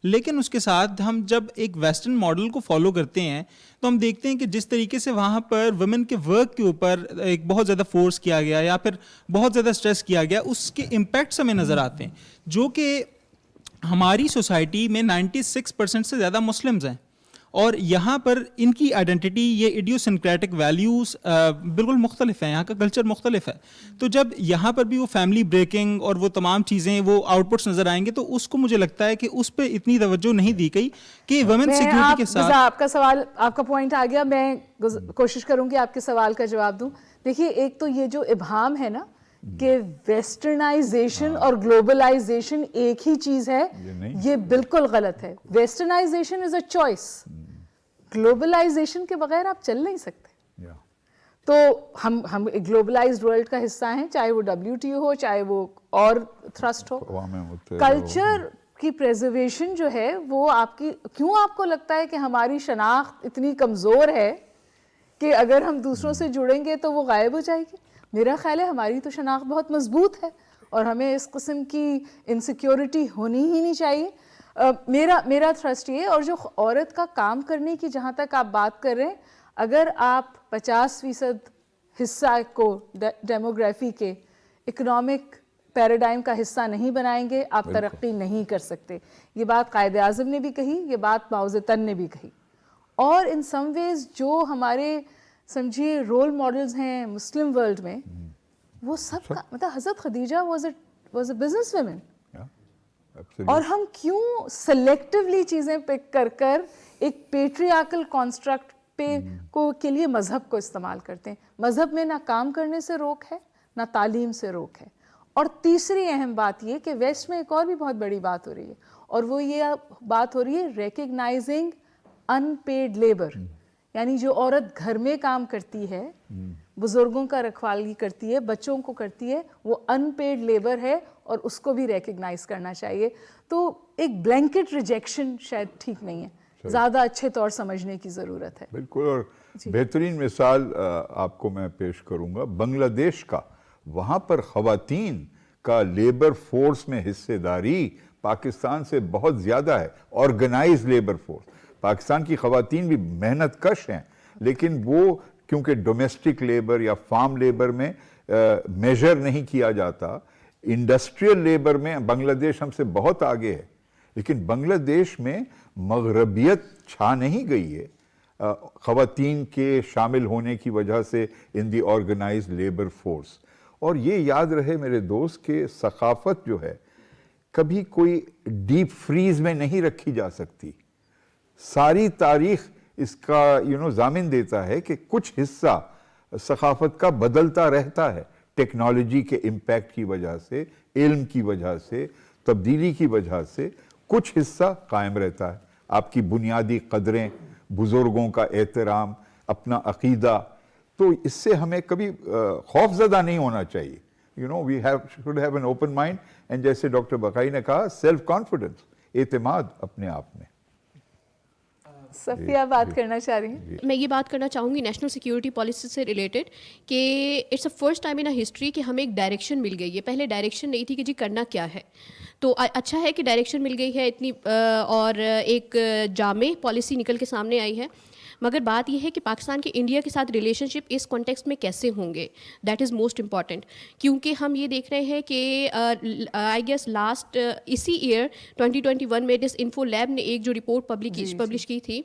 لیکن اس کے ساتھ ہم جب ایک ویسٹرن ماڈل کو فالو کرتے ہیں تو ہم دیکھتے ہیں کہ جس طریقے سے وہاں پر ویمن کے ورک کے اوپر ایک بہت زیادہ فورس کیا گیا یا پھر بہت زیادہ اسٹریس کیا گیا, اس کے امپیکٹس ہمیں نظر آتے ہیں, جو کہ ہماری سوسائٹی میں 96% سے زیادہ مسلمز ہیں, اور یہاں پر ان کی آئیڈینٹی, یہ ایڈیوسنکریٹک ویلیوز بالکل مختلف ہیں, یہاں کا کلچر مختلف ہے. تو جب یہاں پر بھی وہ فیملی بریکنگ اور وہ تمام چیزیں, وہ آؤٹ پٹس نظر آئیں گے, تو اس کو مجھے لگتا ہے کہ اس پہ اتنی توجہ نہیں دی گئی کہ ویمن سیکیورٹی کے ساتھ. آپ کا سوال, آپ کا پوائنٹ آ گیا, میں کوشش کروں گی آپ کے سوال کا جواب دوں. دیکھیے, ایک تو یہ جو ابہام ہے نا کہ ویسٹرنائزیشن اور گلوبلائزیشن ایک ہی چیز ہے, یہ بالکل غلط ہے. Westernisation is a choice, globalisation کے بغیر آپ چل نہیں سکتے. تو ہم گلوبلائزڈ ورلڈ کا حصہ ہیں, چاہے وہ WTO ہو, چاہے وہ اور تھرسٹ ہو. کلچر کی پریزرویشن جو ہے وہ آپ کی, کیوں آپ کو لگتا ہے کہ ہماری شناخت اتنی کمزور ہے کہ اگر ہم دوسروں سے جڑیں گے تو وہ غائب ہو جائے گی؟ میرا خیال ہے ہماری تو شناخت بہت مضبوط ہے اور ہمیں اس قسم کی انسیکیورٹی ہونی ہی نہیں چاہیے. میرا تھرسٹ یہ, اور جو عورت کا کام کرنے کی جہاں تک آپ بات کر رہے ہیں, اگر آپ 50% حصہ کو ڈیموگرافی کے اکنامک پیراڈائم کا حصہ نہیں بنائیں گے, آپ ترقی نہیں کر سکتے. یہ بات قائد اعظم نے بھی کہی, یہ بات ماؤ زیدان نے بھی کہی. اور ان سم ویز جو ہمارے سمجھیے رول ماڈلز ہیں مسلم ورلڈ میں, وہ سب کا مطلب حضرت Khadija was a business women, اور ہم کیوں سلیکٹیولی چیزیں پک کر کر ایک پیٹریارکل کانسٹرکٹ کے لیے مذہب کو استعمال کرتے ہیں. مذہب میں نہ کام کرنے سے روک ہے, نہ تعلیم سے روک ہے. اور تیسری اہم بات یہ کہ ویسٹ میں ایک اور بھی بہت بڑی بات ہو رہی ہے, اور وہ یہ بات ہو رہی ہے ریکگنائزنگ ان پیڈ لیبر. یعنی جو عورت گھر میں کام کرتی ہے, بزرگوں کا رکھوالی کرتی ہے, بچوں کو کرتی ہے, وہ ان پیڈ لیبر ہے اور اس کو بھی ریکگنائز کرنا چاہیے. تو ایک بلینکٹ ریجیکشن شاید ٹھیک نہیں ہے, زیادہ اچھے طور سمجھنے کی ضرورت ہے. بالکل. اور بہترین مثال آپ کو میں پیش کروں گا بنگلہ دیش کا. وہاں پر خواتین کا لیبر فورس میں حصہ داری پاکستان سے بہت زیادہ ہے, آرگنائز لیبر فورس. پاکستان کی خواتین بھی محنت کش ہیں, لیکن وہ کیونکہ ڈومیسٹک لیبر یا فارم لیبر میں میجر نہیں کیا جاتا, انڈسٹریل لیبر میں بنگلہ دیش ہم سے بہت آگے ہے. لیکن بنگلہ دیش میں مغربیت چھا نہیں گئی ہے خواتین کے شامل ہونے کی وجہ سے ان دی آرگنائزڈ لیبر فورس. اور یہ یاد رہے میرے دوست کہ ثقافت جو ہے کبھی کوئی ڈیپ فریز میں نہیں رکھی جا سکتی. ساری تاریخ اس کا ضامن دیتا ہے کہ کچھ حصہ ثقافت کا بدلتا رہتا ہے, ٹیکنالوجی کے امپیکٹ کی وجہ سے, علم کی وجہ سے, تبدیلی کی وجہ سے کچھ حصہ قائم رہتا ہے. آپ کی بنیادی قدریں, بزرگوں کا احترام, اپنا عقیدہ, تو اس سے ہمیں کبھی خوف زدہ نہیں ہونا چاہیے. وی should have an open mind, and جیسے ڈاکٹر بقائی نے کہا, سیلف کانفیڈنس, اعتماد اپنے آپ میں. صفیہ بات کرنا چاہ رہی ہیں. میں یہ بات کرنا چاہوں گی نیشنل سیکیورٹی پالیسی سے ریلیٹڈ کہ it's a first time in history کہ ہمیں ایک ڈائریکشن مل گئی ہے. پہلے ڈائریکشن نہیں تھی کہ جی کرنا کیا ہے, تو اچھا ہے کہ ڈائریکشن مل گئی ہے اتنی, اور ایک جامع پالیسی نکل کے سامنے آئی ہے. मगर बात यह है कि पाकिस्तान के इंडिया के साथ रिलेशनशिप इस कॉन्टेक्स्ट में कैसे होंगे, दैट इज़ मोस्ट इम्पॉर्टेंट. क्योंकि हम ये देख रहे हैं कि आई गेस लास्ट इसी ईयर 2021 में डिसइंफो लैब ने एक जो रिपोर्ट पब्लिश की थी,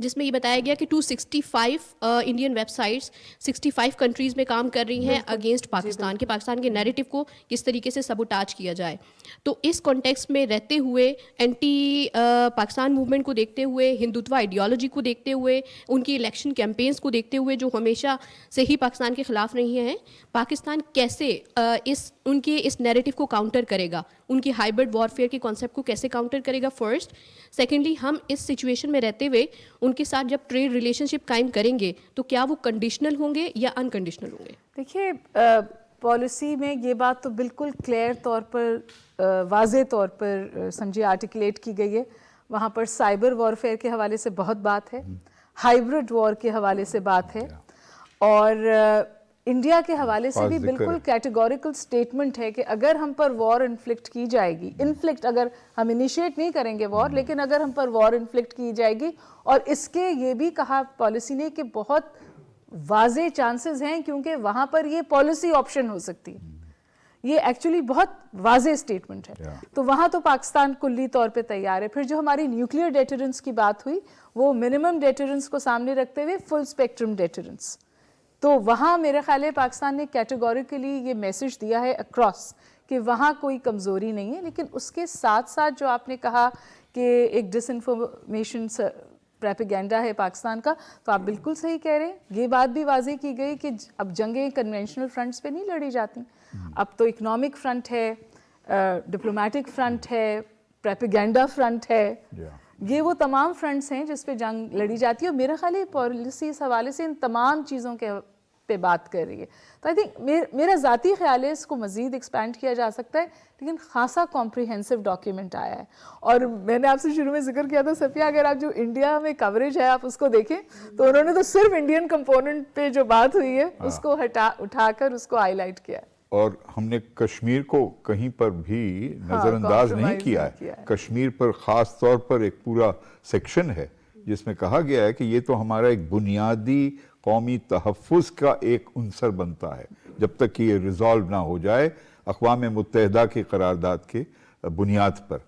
जिसमें ये बताया गया कि 265 इंडियन वेबसाइट्स 65 कंट्रीज़ में काम कर रही हैं अगेंस्ट पाकिस्तान के नैरेटिव को किस तरीके से सबोटाज किया जाए. तो इस कॉन्टेक्स्ट में रहते हुए, एंटी पाकिस्तान मूवमेंट को देखते हुए, हिंदुत्व आइडियोलॉजी को देखते हुए, उनकी इलेक्शन कैंपेन्स को देखते हुए जो हमेशा से ही पाकिस्तान के ख़िलाफ़ रही हैं, पाकिस्तान कैसे उनके इस नैरेटिव को काउंटर करेगा, उनकी हाइब्रिड वॉरफेयर के कॉन्सेप्ट को कैसे काउंटर करेगा फर्स्ट. सेकेंडली, हम इस सिचुएशन में रहते हुए उनके साथ जब ट्रेड रिलेशनशिप कायम करेंगे तो क्या वो कंडीशनल होंगे या अनकंडीशनल होंगे. देखिए, पॉलिसी में ये बात तो बिल्कुल क्लियर तौर पर, वाज़े तौर पर समझिए आर्टिकुलेट की गई है. वहाँ पर साइबर वॉरफेयर के हवाले से बहुत बात है, हाइब्रिड वॉर के हवाले से बात है, और इंडिया के हवाले से भी बिल्कुल कैटेगोरिकल स्टेटमेंट है कि अगर हम पर वॉर इन्फ्लिक्ट की जाएगी, अगर हम इनिशिएट नहीं करेंगे वॉर, लेकिन अगर हम पर वॉर इन्फ्लिक्ट की जाएगी, और इसके ये भी कहा पॉलिसी ने कि बहुत वाज़े चांसेस हैं, क्योंकि वहाँ पर ये पॉलिसी ऑप्शन हो सकती है. ये एक्चुअली बहुत वाज़े स्टेटमेंट है. तो वहाँ तो पाकिस्तान कुल्ली तौर पे तैयार है. फिर जो हमारी न्यूक्लियर डेटरेंस की बात हुई, वो मिनिमम डेटरेंस को सामने रखते हुए फुल स्पेक्ट्रम डेटरेंस. तो वहाँ मेरे ख्याल है पाकिस्तान ने कैटेगोरिकली ये मैसेज दिया है अक्रॉस कि वहाँ कोई कमज़ोरी नहीं है. लेकिन उसके साथ साथ जो आपने कहा कि एक डिसइंफॉर्मेशन प्रोपेगेंडा है पाकिस्तान का, तो आप बिल्कुल सही कह रहे हैं. ये बात भी वाज़े की गई कि अब जंगें कन्वेंशनल फ्रंट्स पे नहीं लड़ी जाती, अब तो इकोनॉमिक फ्रंट है, डिप्लोमेटिक फ्रंट है, प्रोपेगेंडा फ्रंट है. ये वो तमाम फ्रंट्स हैं जिस पे जंग लड़ी जाती है. और मेरा ख्याल है पॉलिसी इस हवाले से इन तमाम चीज़ों के पे बात कर रही है. तो आई थिंक मेरा ज़ाती ख्याल है इसको मज़ीद एक्सपेंड किया जा सकता है, लेकिन खासा कॉम्प्रिहेंसिव डॉक्यूमेंट आया है. और मैंने आपसे शुरू में जिक्र किया था सफिया, अगर आप जो इंडिया में कवरेज है आप उसको देखें, तो उन्होंने तो सिर्फ इंडियन कंपोनेंट पे जो बात हुई है उसको उठाकर उसको हाईलाइट किया है. और हमने कश्मीर को कहीं पर भी नज़रअंदाज नहीं किया है. कश्मीर पर ख़ास तौर पर एक पूरा सेक्शन है जिसमें कहा गया है कि ये तो हमारा एक बुनियादी कौमी तहफ़्फ़ुज़ का एक उनसर बनता है जब तक कि ये रिज़ॉल्व ना हो जाए अक़वाम मुत्तहिदा की करारदाद के बुनियाद पर.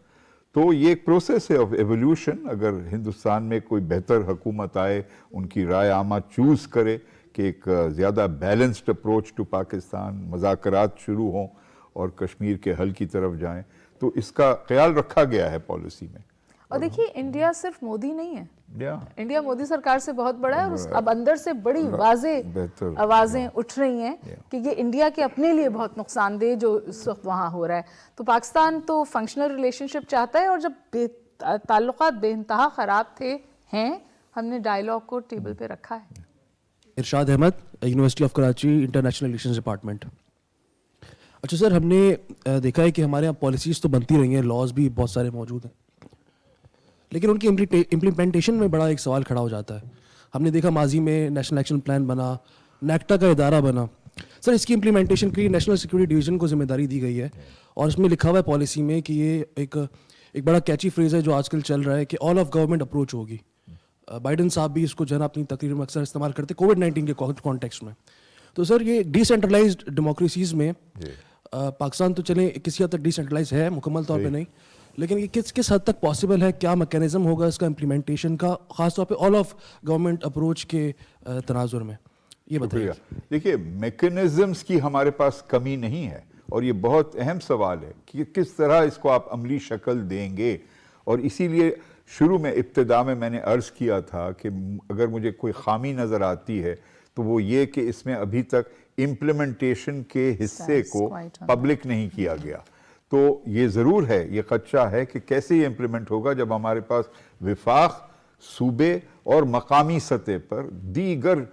तो ये एक प्रोसेस है ऑफ एवोल्यूशन. अगर हिंदुस्तान में कोई बेहतर हुकूमत आए, उनकी राय आमा चूज़ करे कि एक ज़्यादा बैलेंस्ड अप्रोच टू पाकिस्तान, मज़ाकरात शुरू हों और कश्मीर के हल की तरफ जाएं, तो इसका ख्याल रखा गया है पॉलिसी में. और देखिए, इंडिया सिर्फ मोदी नहीं है, इंडिया मोदी सरकार से बहुत बड़ा है, और अब अंदर से बड़ी वाज़े आवाज़ें उठ रही हैं कि ये इंडिया के अपने लिए बहुत नुकसानदेह जो इस वक्त वहाँ हो रहा है. तो पाकिस्तान तो फंक्शनल रिलेशनशिप चाहता है, और जब ताल्लुकात बेइंतहा ख़राब हैं, हमने डायलॉग को टेबल पे रखा है. Irshad Ahmed, university of Karachi, international relations department. अच्छा सर, हमने देखा है कि हमारे यहाँ पॉलिसीज़ तो बनती रही हैं, लॉज भी बहुत सारे मौजूद हैं, लेकिन उनकी इम्प्लीमेंटेशन में बड़ा एक सवाल खड़ा हो जाता है. हमने देखा माजी में नेशनल एक्शन प्लान बना, नेक्टा का इदारा बना. सर, इसकी इम्प्लीमेंटेशन के लिए नेशनल सिक्योरिटी डिवीज़न को जिम्मेदारी दी गई है, और इसमें लिखा हुआ है पॉलिसी में कि ये एक बड़ा कैची फ्रेज़ है जो आजकल चल रहा है कि ऑल ऑफ गवर्नमेंट अप्रोच होगी. बाइडन साहब भी इसको जो है अपनी तकरीर में अक्सर इस्तेमाल करते कोविड-19 के कॉन्टेक्स्ट में. तो सर, ये डिसेंट्रलाइज्ड डेमोक्रेसीज़ में पाकिस्तान तो चले किसी हद तक डिसेंट्रलाइज है, मुकम्मल तौर पे नहीं, लेकिन ये किस हद तक पॉसिबल है, क्या मैकेनिज्म होगा इसका इम्प्लीमेंटेशन का, ख़ास तौर पे ऑल ऑफ गवर्नमेंट अप्रोच के तनाजुर में, ये बताइए. देखिए, मैकेनिज्म्स की हमारे पास कमी नहीं है, और ये बहुत अहम सवाल है कि किस तरह इसको आप अमली शक्ल देंगे. और इसीलिए शुरू में इब्तिदा में मैंने अर्ज़ किया था कि अगर मुझे कोई खामी नज़र आती है तो वो ये कि इसमें अभी तक इम्प्लीमेंटेशन के हिस्से को पब्लिक नहीं किया गया. तो ये ज़रूर है, ये खदशा है कि कैसे ये इम्प्लीमेंट होगा जब हमारे पास विफाक, सूबे और मकामी सतह पर दीगर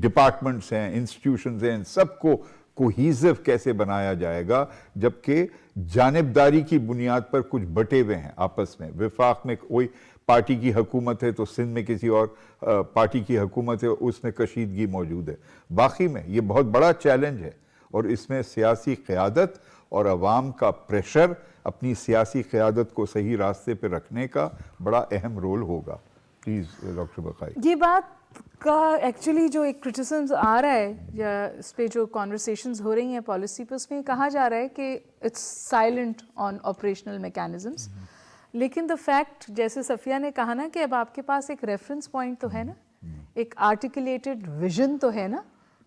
डिपार्टमेंट्स हैं, इंस्टीट्यूशंस हैं, सबको कोहीसिव कैसे बनाया जाएगा, जबकि जानिबदारी की बुनियाद पर कुछ बटे हुए हैं आपस में. विफाक में कोई पार्टी की हुकूमत है तो सिंध में किसी और पार्टी की हुकूमत है, उसमें कशीदगी मौजूद है. बाकी में ये बहुत बड़ा चैलेंज है, और इसमें सियासी क़यादत और अवाम का प्रेशर अपनी सियासी क़यादत को सही रास्ते पर रखने का बड़ा अहम रोल होगा. Please doctor Baqai. ये बात का एक्चुअली जो एक क्रिटिसिज्म आ रहा है या इस पे जो कॉन्वर्सेशंस हो रही हैं पॉलिसी पे, उसमें कहा जा रहा है कि it's silent on operational mechanisms, लेकिन द फैक्ट जैसे सफ़िया ने कहा ना कि अब आपके पास एक रेफरेंस पॉइंट तो है ना, एक आर्टिकुलेटेड विजन तो है ना,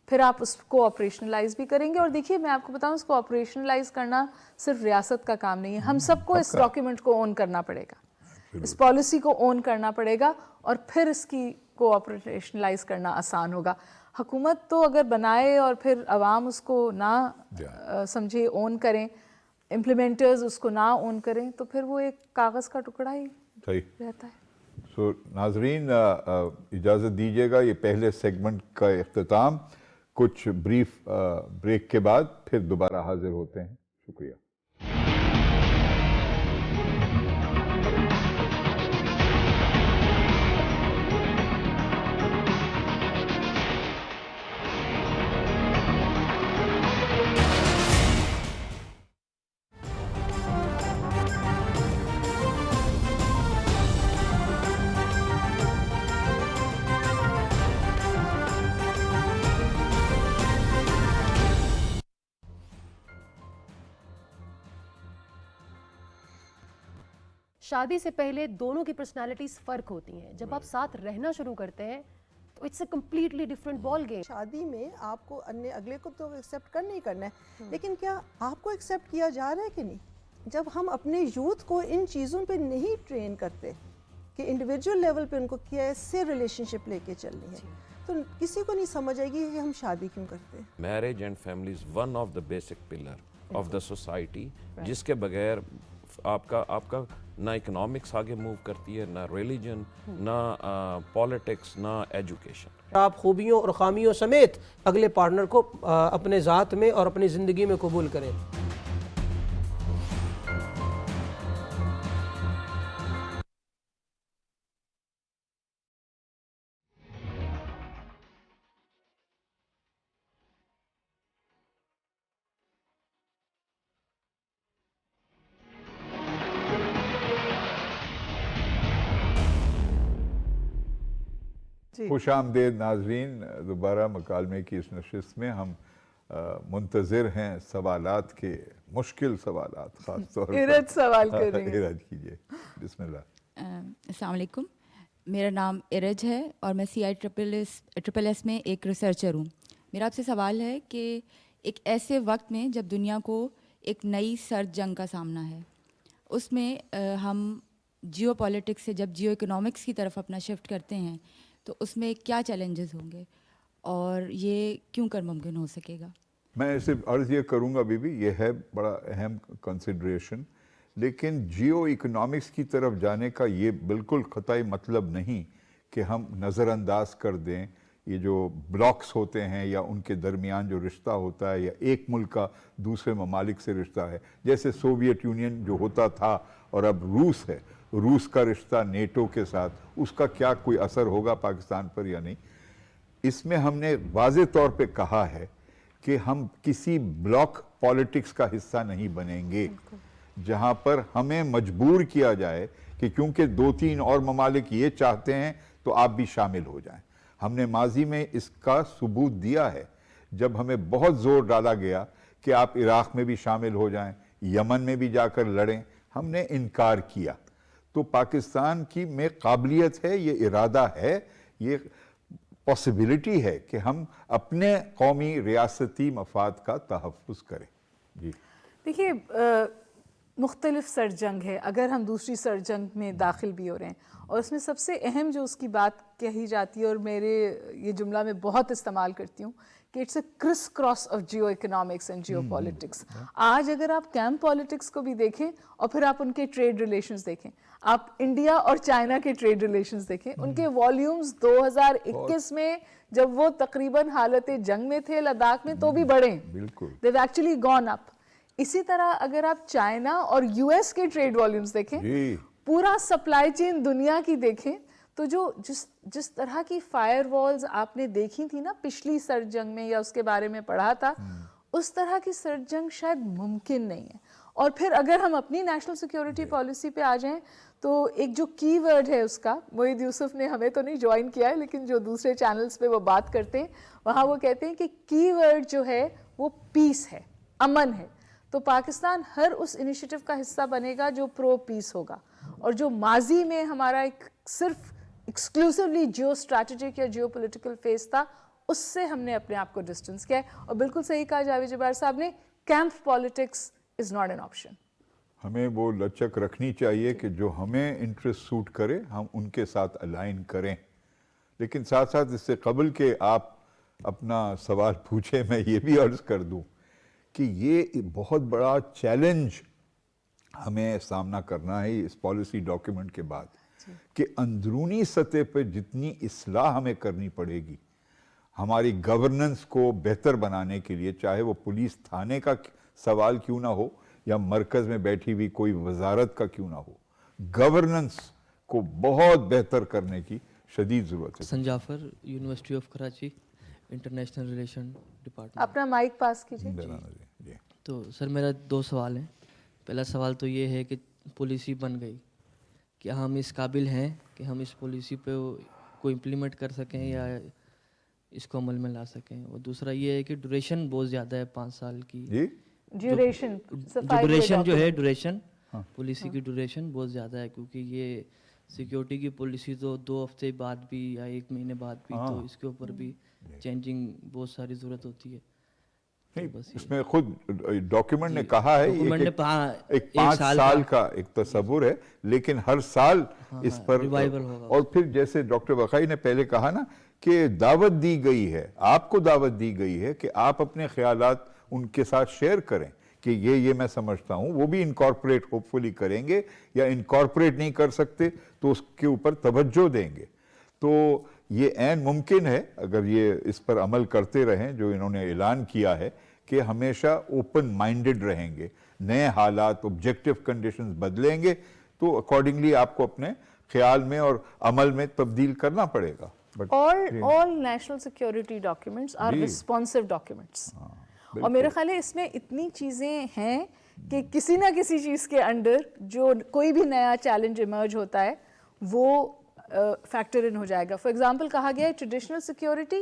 फिर आप उसको ऑपरेशनलाइज भी करेंगे। और देखिए मैं आपको बताऊं, उसको ऑपरेशनलाइज करना सिर्फ रियासत का काम नहीं है, हम सबको इस डॉक्यूमेंट को ओन करना पड़ेगा, इस पॉलिसी को ओन करना पड़ेगा, और फिर इसकी को ऑपरेशनलाइज करना आसान होगा। हुकूमत तो अगर बनाए और फिर अवाम उसको ना समझे, ओन करें, इम्प्लीमेंटर्स उसको ना ओन करें, तो फिर वो एक कागज़ का टुकड़ा ही सही रहता है। सो नाजरीन, इजाज़त दीजिएगा, ये पहले सेगमेंट का इख्तिताम, कुछ ब्रीफ ब्रेक के बाद फिर दोबारा हाजिर होते हैं। शुक्रिया। शादी से पहले दोनों की पर्सनालिटीज फ़र्क होती हैं, जब आप साथ रहना शुरू करते हैं तो it's a completely different ball game. शादी में आपको अन्य अगले को तो एक्सेप्ट करना ही करना है, लेकिन क्या आपको एक्सेप्ट किया जा रहा है कि नहीं? जब हम अपने यूथ को इन चीज़ों पे नहीं ट्रेन करते कि इंडिविजुअल लेवल पे उनको कैसे रिलेशनशिप लेके चलनी है, तो किसी को नहीं समझ आएगी कि हम शादी क्यों करते हैं। Marriage and family is one of the basic pillar of the society, जिसके बगैर आपका ना इकोनॉमिक्स आगे मूव करती है, ना रिलीजन, ना पॉलिटिक्स, ना एजुकेशन। आप खूबियों और खामियों समेत अगले पार्टनर को अपने ज़ात में और अपनी ज़िंदगी में कबूल करें। खुश आमदेद नाजरीन, दोबारा मकालमे की इस नशिस्त में हम मुंतज़िर हैं सवालात के, मुश्किल सवालात ख़ास तौर पर। इरज सवाल करेंगे। इरज कीजिए, बिस्मिल्लाह। अस्सलाम वालेकुम, मेरा नाम इरज है और मैं CI ट्रिपल एस में एक रिसर्चर हूँ। मेरा आपसे सवाल है कि एक ऐसे वक्त में जब दुनिया को एक नई सर्द जंग का सामना है, उसमें हम जियो पॉलिटिक्स से जब जियो इकोनॉमिक्स की तरफ अपना शिफ्ट करते हैं, तो उसमें क्या चैलेंजेस होंगे और ये क्यों कर मुमकिन हो सकेगा? मैं सिर्फ अर्ज़ ये करूँगा बीबी, ये है बड़ा अहम कंसिडरेशन, लेकिन जियो इकोनॉमिक्स की तरफ जाने का ये बिल्कुल क़तई मतलब नहीं कि हम नज़रअंदाज कर दें ये जो ब्लॉक्स होते हैं या उनके दरमियान जो रिश्ता होता है या एक मुल्क का दूसरे ममालिक से रिश्ता है। जैसे सोवियत यूनियन जो होता था और अब रूस है, रूस का रिश्ता नेटो के साथ, उसका क्या कोई असर होगा पाकिस्तान पर या नहीं। इसमें हमने वाज़े तौर पे कहा है कि हम किसी ब्लॉक पॉलिटिक्स का हिस्सा नहीं बनेंगे जहां पर हमें मजबूर किया जाए कि क्योंकि 2-3 और ममालिक ये चाहते हैं तो आप भी शामिल हो जाएं। हमने माजी में इसका सबूत दिया है, जब हमें बहुत ज़ोर डाला गया कि आप इराक़ में भी शामिल हो जाएं, यमन में भी जाकर लड़ें, हमने इनकार किया। तो पाकिस्तान की में काबिलियत है, ये इरादा है, ये पॉसिबिलिटी है कि हम अपने कौमी रियासती मफाद का तहफ़्फ़ुज़ करें। जी देखिए, मुख्तलिफ सर्द जंग है, अगर हम दूसरी सर्द जंग में दाखिल भी हो रहे हैं, और उसमें सबसे अहम जो उसकी बात कही जाती है और मेरे ये जुमला में बहुत इस्तेमाल करती हूँ कि it's a criss cross of Jio economics and Jio politics. आज अगर आप कैंप पॉलिटिक्स को भी देखें और फिर आप उनके ट्रेड रिलेशंस देखें, आप इंडिया और चाइना के ट्रेड रिलेशंस देखें, उनके वॉल्यूम्स 2021 में जब वो तकरीबन हालत जंग में थे लद्दाख में, तो भी बढ़े, बिल्कुल, they have actually gone up. इसी तरह अगर आप चाइना और US के ट्रेड वॉल्यूम्स देखें, पूरा सप्लाई चेन दुनिया की देखें, तो जिस तरह की फायर वॉल्स आपने देखी थी ना पिछली सर्द जंग में या उसके बारे में पढ़ा था, उस तरह की सर्द जंग शायद मुमकिन नहीं है। और फिर अगर हम अपनी नेशनल सिक्योरिटी पॉलिसी पे आ जाएं, تو ایک جو کی ورڈ ہے اس کا, موحد یوسف نے ہمیں تو نہیں جوائن کیا ہے لیکن جو دوسرے چینلز پہ وہ بات کرتے ہیں وہاں وہ کہتے ہیں کہ کی ورڈ جو ہے وہ پیس ہے, امن ہے. تو پاکستان ہر اس انیشیٹو کا حصہ بنے گا جو پرو پیس ہوگا, اور جو ماضی میں ہمارا ایک صرف ایکسکلوسیولی جیو اسٹریٹجک یا جیو پولیٹیکل فیس تھا, اس سے ہم نے اپنے آپ کو ڈسٹنس کیا ہے. اور بالکل صحیح کہا جاوید جبار صاحب نے, camp politics is not an option. ہمیں وہ لچک رکھنی چاہیے کہ جو ہمیں انٹرسٹ سوٹ کرے ہم ان کے ساتھ الائن کریں. لیکن ساتھ ساتھ اس سے قبل کہ آپ اپنا سوال پوچھیں میں یہ بھی عرض کر دوں کہ یہ بہت بڑا چیلنج ہمیں سامنا کرنا ہے اس پالیسی ڈاکیومنٹ کے بعد, کہ اندرونی سطح پہ جتنی اصلاح ہمیں کرنی پڑے گی ہماری گورننس کو بہتر بنانے کے لیے, چاہے وہ پولیس تھانے کا سوال کیوں نہ ہو یا مرکز میں بیٹھی ہوئی کوئی وزارت کا کیوں نہ ہو, گورننس کو بہت بہتر کرنے کی شدید ضرورت ہے. Sanjafar, university of Karachi, international relation department. اپنا مائک پاس کیجیے. تو سر میرا 2 سوال ہیں. پہلا سوال تو یہ ہے کہ پالیسی بن گئی, کیا ہم اس قابل ہیں کہ ہم اس پالیسی پہ کو امپلیمنٹ کر سکیں یا اس کو عمل میں لا سکیں؟ اور دوسرا یہ ہے کہ ڈوریشن بہت زیادہ ہے 5 سال کی. ڈیوریشن جو ہے ڈوریشن پالیسی کی ڈوریشن بہت زیادہ ہے, کیونکہ یہ سیکیورٹی کی پالیسی تو 2 ہفتے بعد بھی یا 1 مہینے بعد بھی, تو اس کے اوپر بھی چینجنگ بہت ساری ضرورت ہوتی ہے. اس میں خود ڈاکیومنٹ نے کہا ہے ایک 5 سال کا ایک تصور ہے, لیکن ہر سال اس پر ریوائول ہوگا. اور پھر جیسے ڈاکٹر بقائی نے پہلے کہا نا کہ دعوت دی گئی ہے, آپ کو دعوت دی گئی ہے کہ آپ اپنے خیالات ان کے ساتھ شیئر کریں کہ یہ میں سمجھتا ہوں, وہ بھی انکارپوریٹ ہوپ فلی کریں گے, یا انکارپوریٹ نہیں کر سکتے تو اس کے اوپر توجہ دیں گے. تو یہ عین ممکن ہے اگر یہ اس پر عمل کرتے رہیں جو انہوں نے اعلان کیا ہے کہ ہمیشہ اوپن مائنڈڈ رہیں گے, نئے حالات آبجیکٹیو کنڈیشنز بدلیں گے تو اکارڈنگلی آپ کو اپنے خیال میں اور عمل میں تبدیل کرنا پڑے گا. all national security documents are responsive documents. اور میرے خیال ہے اس میں اتنی چیزیں ہیں کہ کسی نہ کسی چیز کے انڈر جو کوئی بھی نیا چیلنج ایمرج ہوتا ہے وہ فیکٹر ان ہو جائے گا. فار ایگزامپل کہا گیا ہے traditional security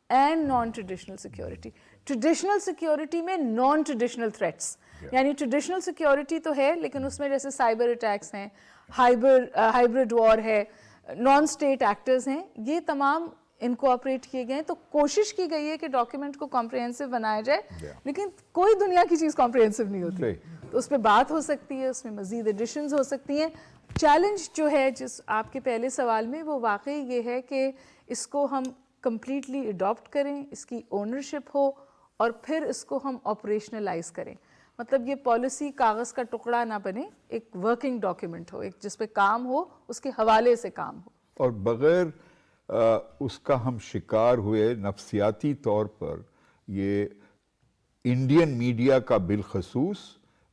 and non traditional security. Traditional security میں نان ٹریڈیشنل تھریٹس, یعنی ٹریڈیشنل سیکیورٹی تو ہے لیکن اس میں جیسے سائبر اٹیکس ہیں, ہائبرڈ وار ہے, نان اسٹیٹ ایکٹرز ہیں, یہ تمام انکوآپریٹ کیے گئے ہیں. تو کوشش کی گئی ہے کہ ڈاکیومنٹ کو کمپریہنسو بنایا جائے, لیکن کوئی دنیا کی چیز کمپریہنسو نہیں ہوتی, تو اس پہ بات ہو سکتی ہے, اس میں مزید ایڈیشنز ہو سکتی ہیں. چیلنج جو ہے جس آپ کے پہلے سوال میں وہ واقعی یہ ہے کہ اس کو ہم کمپلیٹلی اڈاپٹ کریں, اس کی اونرشپ ہو اور پھر اس کو ہم آپریشنلائز کریں. مطلب یہ پالیسی کاغذ کا ٹکڑا نہ بنے, ایک ورکنگ ڈاکیومنٹ ہو, ایک جس پہ کام ہو, اس کے حوالے سے کام ہو. اور بغیر اس کا ہم شکار ہوئے نفسیاتی طور پر یہ انڈین میڈیا کا بالخصوص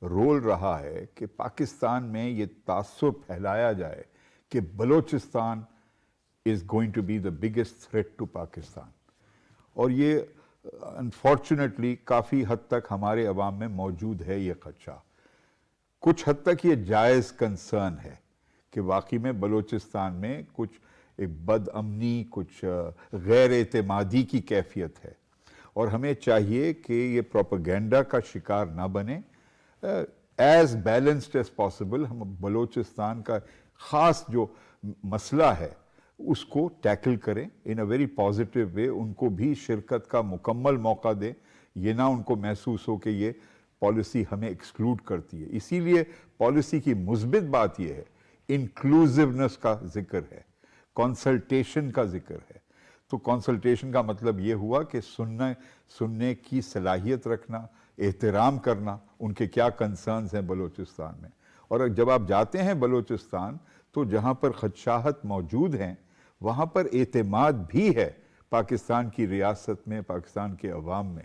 رول رہا ہے کہ پاکستان میں یہ تاثر پھیلایا جائے کہ Balochistan is going to be the biggest threat to Pakistan, اور یہ انفارچونیٹلی کافی حد تک ہمارے عوام میں موجود ہے یہ خدشہ. کچھ حد تک یہ جائز کنسرن ہے کہ واقعی میں بلوچستان میں کچھ ایک بد امنی, کچھ غیر اعتمادی کی کیفیت ہے, اور ہمیں چاہیے کہ یہ پروپیگنڈا کا شکار نہ بنے. ایز بیلنسڈ ایز پاسبل ہم بلوچستان کا خاص جو مسئلہ ہے اس کو ٹیکل کریں ان اے ویری پازیٹیو وے, ان کو بھی شرکت کا مکمل موقع دیں, یہ نہ ان کو محسوس ہو کہ یہ پالیسی ہمیں ایکسکلوڈ کرتی ہے. اسی لیے پالیسی کی مثبت بات یہ ہے انکلوزیونس کا ذکر ہے, کنسلٹیشن کا ذکر ہے. تو کنسلٹیشن کا مطلب یہ ہوا کہ سننے کی صلاحیت رکھنا, احترام کرنا ان کے کیا کنسرنز ہیں بلوچستان میں. اور جب آپ جاتے ہیں بلوچستان تو جہاں پر خدشات موجود ہیں وہاں پر اعتماد بھی ہے پاکستان کی ریاست میں, پاکستان کے عوام میں.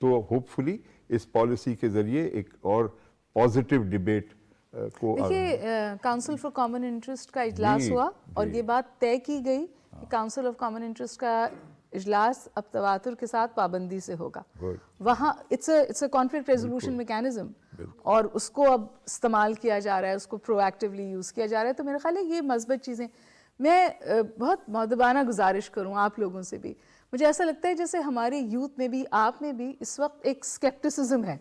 تو ہوپ فلی اس پالیسی کے ذریعے ایک اور پازیٹیو ڈیبیٹ کو دیکھیے, کاؤنسل فار کامن انٹرسٹ کا اجلاس ہوا اور یہ بات طے کی گئی کہ کاؤنسل آف کامن انٹرسٹ کا اجلاس اب تواتر کے ساتھ پابندی سے ہوگا. وہاں it's a conflict resolution mechanism اور اس کو اب استعمال کیا جا رہا ہے, اس کو پرو ایکٹیولی یوز کیا جا رہا ہے. تو میرا خیال ہے یہ مثبت چیزیں. میں بہت مؤدبانہ گزارش کروں آپ لوگوں سے بھی, مجھے ایسا لگتا ہے جیسے ہمارے یوتھ میں بھی, آپ میں بھی اس وقت ایک اسکیپٹسزم ہے.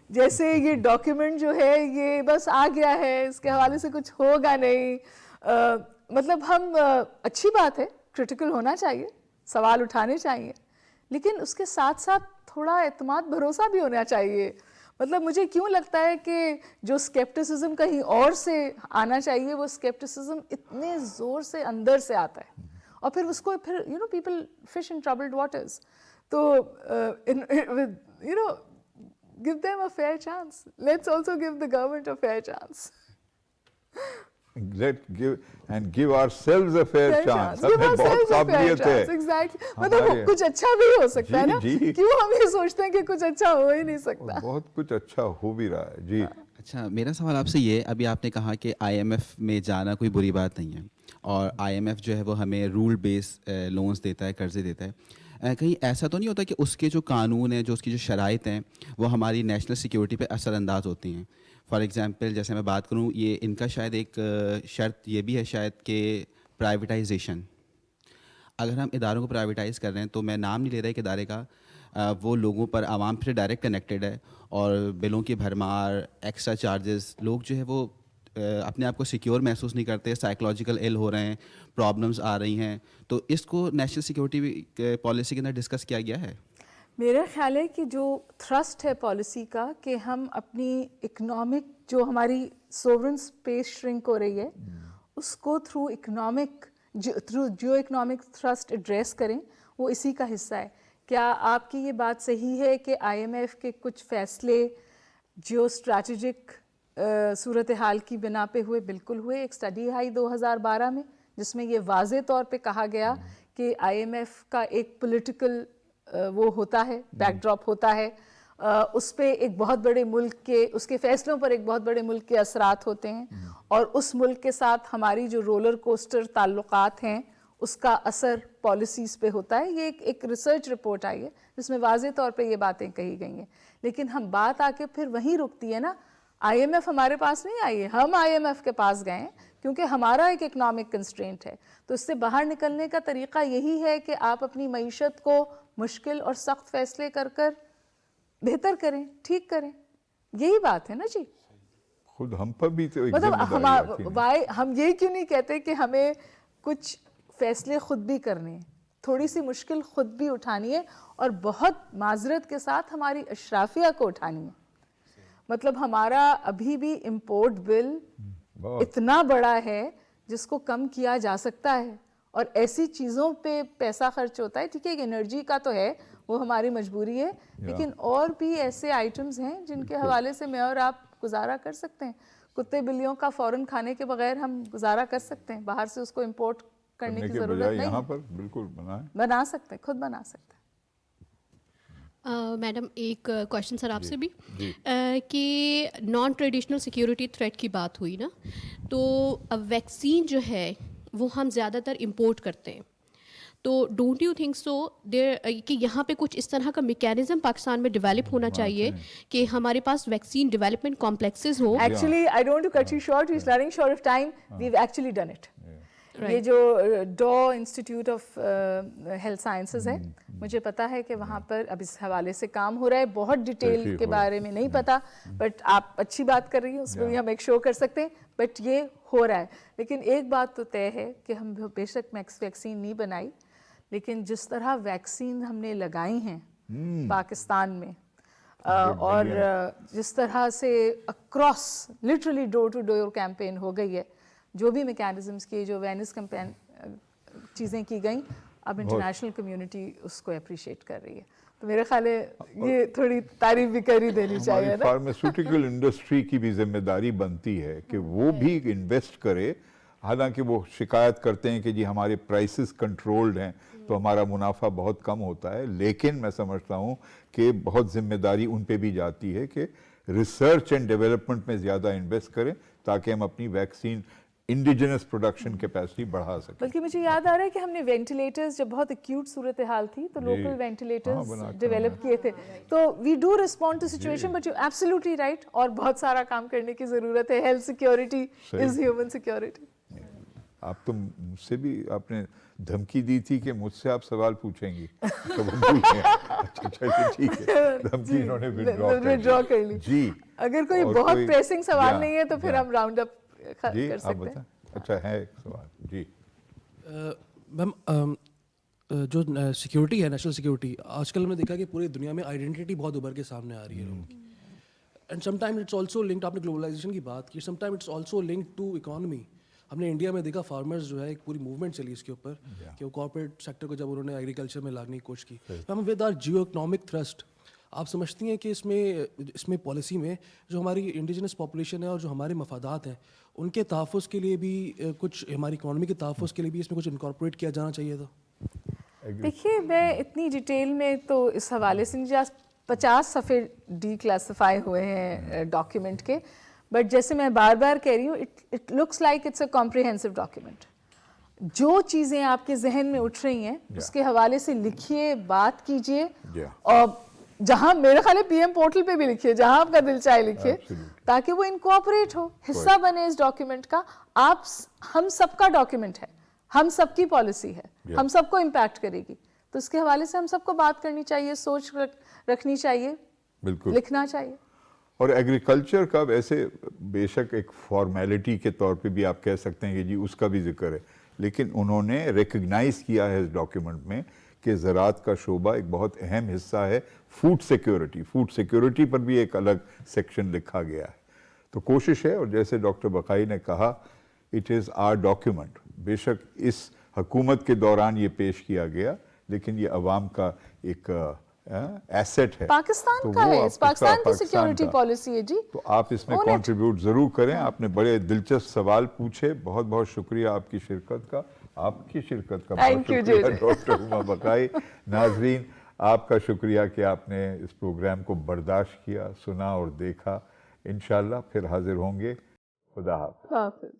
جیسے یہ ڈاکیومنٹ جو ہے یہ بس آ گیا ہے, اس کے حوالے سے کچھ ہوگا نہیں. مطلب ہم, اچھی بات ہے, کرٹیکل ہونا چاہیے, سوال اٹھانے چاہیے, لیکن اس کے ساتھ ساتھ تھوڑا اعتماد بھروسہ بھی ہونا چاہیے. مطلب مجھے کیوں لگتا ہے کہ جو اسکیپٹسزم کہیں اور سے آنا چاہیے, وہ اسکیپٹسزم اتنے زور سے اندر سے آتا ہے, اور پھر اس کو پھر people fish in troubled waters. تو give them a fair chance. Let's also give the government a fair chance. give ourselves a fair chance. ہمیں بہت قابلیت ہے. Exactly. مطلب کچھ اچھا بھی ہو سکتا ہے نا, کیوں ہم یہ سوچتے ہیں کہ کچھ اچھا ہو ہی نہیں سکتا. بہت کچھ اچھا ہو بھی رہا ہے. جی اچھا, میرا سوال آپ سے یہ, ابھی آپ نے کہا کہ آئی ایم ایف میں جانا کوئی بری بات نہیں ہے, اور آئی ایم ایف جو ہے وہ ہمیں رول بیس لونز دیتا ہے, قرضے دیتا ہے. کہیں ایسا تو نہیں ہوتا کہ اس کے جو قانون ہیں, جو اس کی جو شرائط ہیں, وہ ہماری نیشنل سیکیورٹی پہ اثر انداز ہوتی ہیں؟ فار ایگزامپل جیسے میں بات کروں, یہ ان کا شاید ایک شرط یہ بھی ہے شاید کہ پرائیویٹائزیشن. اگر ہم اداروں کو پرائیویٹائز کر رہے ہیں, تو میں نام نہیں لے رہا ایک ادارے کا, وہ لوگوں پر, عوام سے ڈائریکٹ کنیکٹڈ ہے, اور بلوں کی بھرمار, ایکسٹرا چارجز, لوگ جو ہے وہ اپنے آپ کو سیکیور محسوس نہیں کرتے, سائیکلوجیکل ایل ہو رہے ہیں, پرابلمس آ رہی ہیں. تو اس کو نیشنل سیکیورٹی پالیسی کے اندر ڈسکس کیا گیا ہے؟ میرا خیال ہے کہ جو تھرسٹ ہے پالیسی کا, کہ ہم اپنی اکنامک, جو ہماری سوورن اسپیس شرنک ہو رہی ہے, اس کو تھرو اکنامک تھرسٹ ایڈریس کریں, وہ اسی کا حصہ ہے. کیا آپ کی یہ بات صحیح ہے کہ آئی ایم ایف کے کچھ فیصلے جو اسٹریٹجک صورتحال کی بنا پہ ہوئے, بالکل ہوئے. ایک اسٹڈی آئی 2012 میں جس میں یہ واضح طور پہ کہا گیا کہ آئی ایم ایف کا ایک پولیٹیکل وہ ہوتا ہے, بیک ڈراپ ہوتا ہے, اس پہ ایک بہت بڑے ملک کے, اس کے فیصلوں پر ایک بہت بڑے ملک کے اثرات ہوتے ہیں, اور اس ملک کے ساتھ ہماری جو رولر کوسٹر تعلقات ہیں اس کا اثر پالیسیز پہ ہوتا ہے. یہ ایک ریسرچ رپورٹ آئی ہے جس میں واضح طور پہ یہ باتیں کہی گئی ہیں. لیکن ہم بات آ کے پھر وہیں رکتی ہے نا, آئی ایم ایف ہمارے پاس نہیں آئی ہے, ہم آئی ایم ایف کے پاس گئے ہیں کیونکہ ہمارا ایک اکنامک کنسٹرینٹ ہے. تو اس سے باہر نکلنے کا طریقہ یہی ہے کہ آپ اپنی معیشت کو مشکل اور سخت فیصلے کر کر بہتر کریں, ٹھیک کریں. یہی بات ہے نا جی. خود ہم پر بھی تو مطلب ہم یہ کیوں نہیں کہتے کہ ہمیں کچھ فیصلے خود بھی کرنے ہیں, تھوڑی سی مشکل خود بھی اٹھانی ہے, اور بہت معذرت کے ساتھ ہماری اشرافیہ کو اٹھانی ہے. مطلب ہمارا ابھی بھی امپورٹ بل اتنا بڑا ہے جس کو کم کیا جا سکتا ہے, اور ایسی چیزوں پہ پیسہ خرچ ہوتا ہے. ٹھیک ہے, انرجی کا تو ہے, وہ ہماری مجبوری ہے, لیکن اور بھی ایسے آئٹمز ہیں جن کے حوالے سے میں اور آپ گزارا کر سکتے ہیں. کتے بلیوں کا فوراً کھانے کے بغیر ہم گزارا کر سکتے ہیں, باہر سے اس کو امپورٹ کرنے کی ضرورت نہیں ہے. بالکل بنا سکتے ہیں, خود بنا سکتے ہیں. میڈم ایک کوشچن سر آپ سے بھی, کہ نان ٹریڈیشنل سیکیورٹی تھریٹ کی بات ہوئی نا, تو ویکسین جو ہے وہ ہم زیادہ تر امپورٹ کرتے ہیں, تو ڈونٹ یو تھنک سو دیر کہ یہاں پہ کچھ اس طرح کا میکینزم پاکستان میں ڈیولپ ہونا چاہیے کہ ہمارے پاس ویکسین ڈیولپمنٹ کمپلیکسز ہو. Actually I don't to cut you short, we are running short of time, we have actually done it. یہ جو Dow institute of health sciences ہے, مجھے پتا ہے کہ وہاں پر اب اس حوالے سے کام ہو رہا ہے. بہت ڈیٹیل کے بارے میں نہیں پتا, بٹ آپ اچھی بات کر رہی ہیں, اس میں بھی ہم ایک شو کر سکتے ہیں, بٹ یہ ہو رہا ہے. لیکن ایک بات تو طے ہے کہ ہم بے شک ویکسین نہیں بنائی, لیکن جس طرح ویکسین ہم نے لگائی ہیں پاکستان میں, اور جس طرح سے across literally door to door campaign ہو گئی ہے, جو بھی میکینزمس کی, جو اویئرنیس کیمپین چیزیں کی گئیں, اب انٹرنیشنل کمیونٹی اس کو اپریشیٹ کر رہی ہے. تو میرا خیال ہے یہ تھوڑی تعریف بھی کر ہی دینی چاہیے نا. فارماسیوٹیکل انڈسٹری کی بھی ذمہ داری بنتی ہے کہ وہ بھی انویسٹ کرے. حالانکہ وہ شکایت کرتے ہیں کہ جی ہمارے پرائسز کنٹرولڈ ہیں تو ہمارا منافع بہت کم ہوتا ہے, لیکن میں سمجھتا ہوں کہ بہت ذمہ داری ان پہ بھی جاتی ہے کہ ریسرچ اینڈ ڈیولپمنٹ میں زیادہ انویسٹ کریں تاکہ ہم اپنی ویکسین इंडिजिनस प्रोडक्शन कैपेसिटी बढ़ा सके। बल्कि मुझे याद आ रहा है कि हमने वेंटिलेटर्स, जब बहुत एक्यूट सूरत हाल थी तो लोकल वेंटिलेटर्स डेवलप किए थे। तो we do respond to situation, but you absolutely right, और बहुत सारा काम करने की ज़रूरत है। Health security is human security. आप तो मुझसे भी आपने धमकी दी थी कि मुझसे आप सवाल पूछेंगी, तो वो भूल गए। अच्छा चलिए ठीक है, धमकी इन्होंने विथड्रॉ कर ली जी। अगर कोई बहुत प्रेसिंग सवाल नहीं है तो फिर हम राउंड अप कर सकते हैं। अच्छा है एक सवाल जी। मैम, जो सिक्योरिटी है, नेशनल सिक्योरिटी, आजकल हमने देखा कि पूरी दुनिया में आइडेंटिटी बहुत उभर के सामने आ रही है लोगों की। And sometime it's also linked, आपने ग्लोबलाइजेशन की बात की, sometime it's also linked to economy. हमने इंडिया में देखा फार्मर्स जो है, एक पूरी मूवमेंट चली इसके ऊपर कि वो कॉर्पोरेट सेक्टर को जब उन्होंने एग्रीकल्चर में लाने की कोशिश की। Ma'am, with our geo economic thrust, आप समझती हैं कि इसमें पॉलिसी में जो हमारी इंडिजिनस पॉपुलेशन है और जो हमारे मफादात हैं उनके तहफ़्फ़ुज़ के लिए भी कुछ, हमारी इकॉनमी के तहफ़्फ़ुज़ के लिए भी इसमें कुछ इनकॉर्पोरेट किया जाना चाहिए था? देखिए, मैं इतनी डिटेल में तो इस हवाले से 50 सफ़े डी क्लासीफाई हुए हैं डॉक्यूमेंट के, बट जैसे मैं बार बार कह रही हूँ, it looks like it's a comprehensive document. जो चीज़ें आपके जहन में उठ रही हैं उसके हवाले से लिखिए, बात कीजिए, और जहाँ मेरे ख्याल है पीएम पोर्टल पे भी लिखिए, जहाँ आपका दिल चाहे लिखिए, ताकि वो इनकॉर्पोरेट हो, हिस्सा बने इस डॉक्यूमेंट का। हम सबका डॉक्यूमेंट है, हम सबकी पॉलिसी है, हम सबको इम्पैक्ट करेगी, तो इसके हवाले से हम सबको बात करनी चाहिए, सोच रखनी चाहिए, बिल्कुल लिखना चाहिए। और एग्रीकल्चर का वैसे बेशक एक फॉर्मेलिटी के तौर पे भी आप कह सकते हैं कि जी उसका भी जिक्र है, लेकिन उन्होंने रिकग्नाइज किया है इस डॉक्यूमेंट में कि ज़राअत का शोबा एक बहुत अहम हिस्सा है। फूड सिक्योरिटी पर भी एक अलग सेक्शन लिखा गया है। तो कोशिश है, और जैसे डॉक्टर बकाई ने कहा, इट इज़ आवर डॉक्यूमेंट। बेशक इस हुकूमत के दौरान ये पेश किया गया, लेकिन ये अवाम का एक एसेट है, पाकिस्तान तो का है, पाकिस्तान की सिक्योरिटी पॉलिसी है जी। तो आप इसमें कंट्रीब्यूट ज़रूर करें। आपने बड़े दिलचस्प सवाल पूछे, बहुत बहुत शुक्रिया आपकी शिरकत का, बहुत शुक्रिया डॉक्टर हुमा बकाई। नाजरीन, आपका शुक्रिया कि आपने इस प्रोग्राम को बर्दाश्त किया, सुना और देखा। इंशाल्लाह फिर हाजिर होंगे। खुदा हाफ़िज़।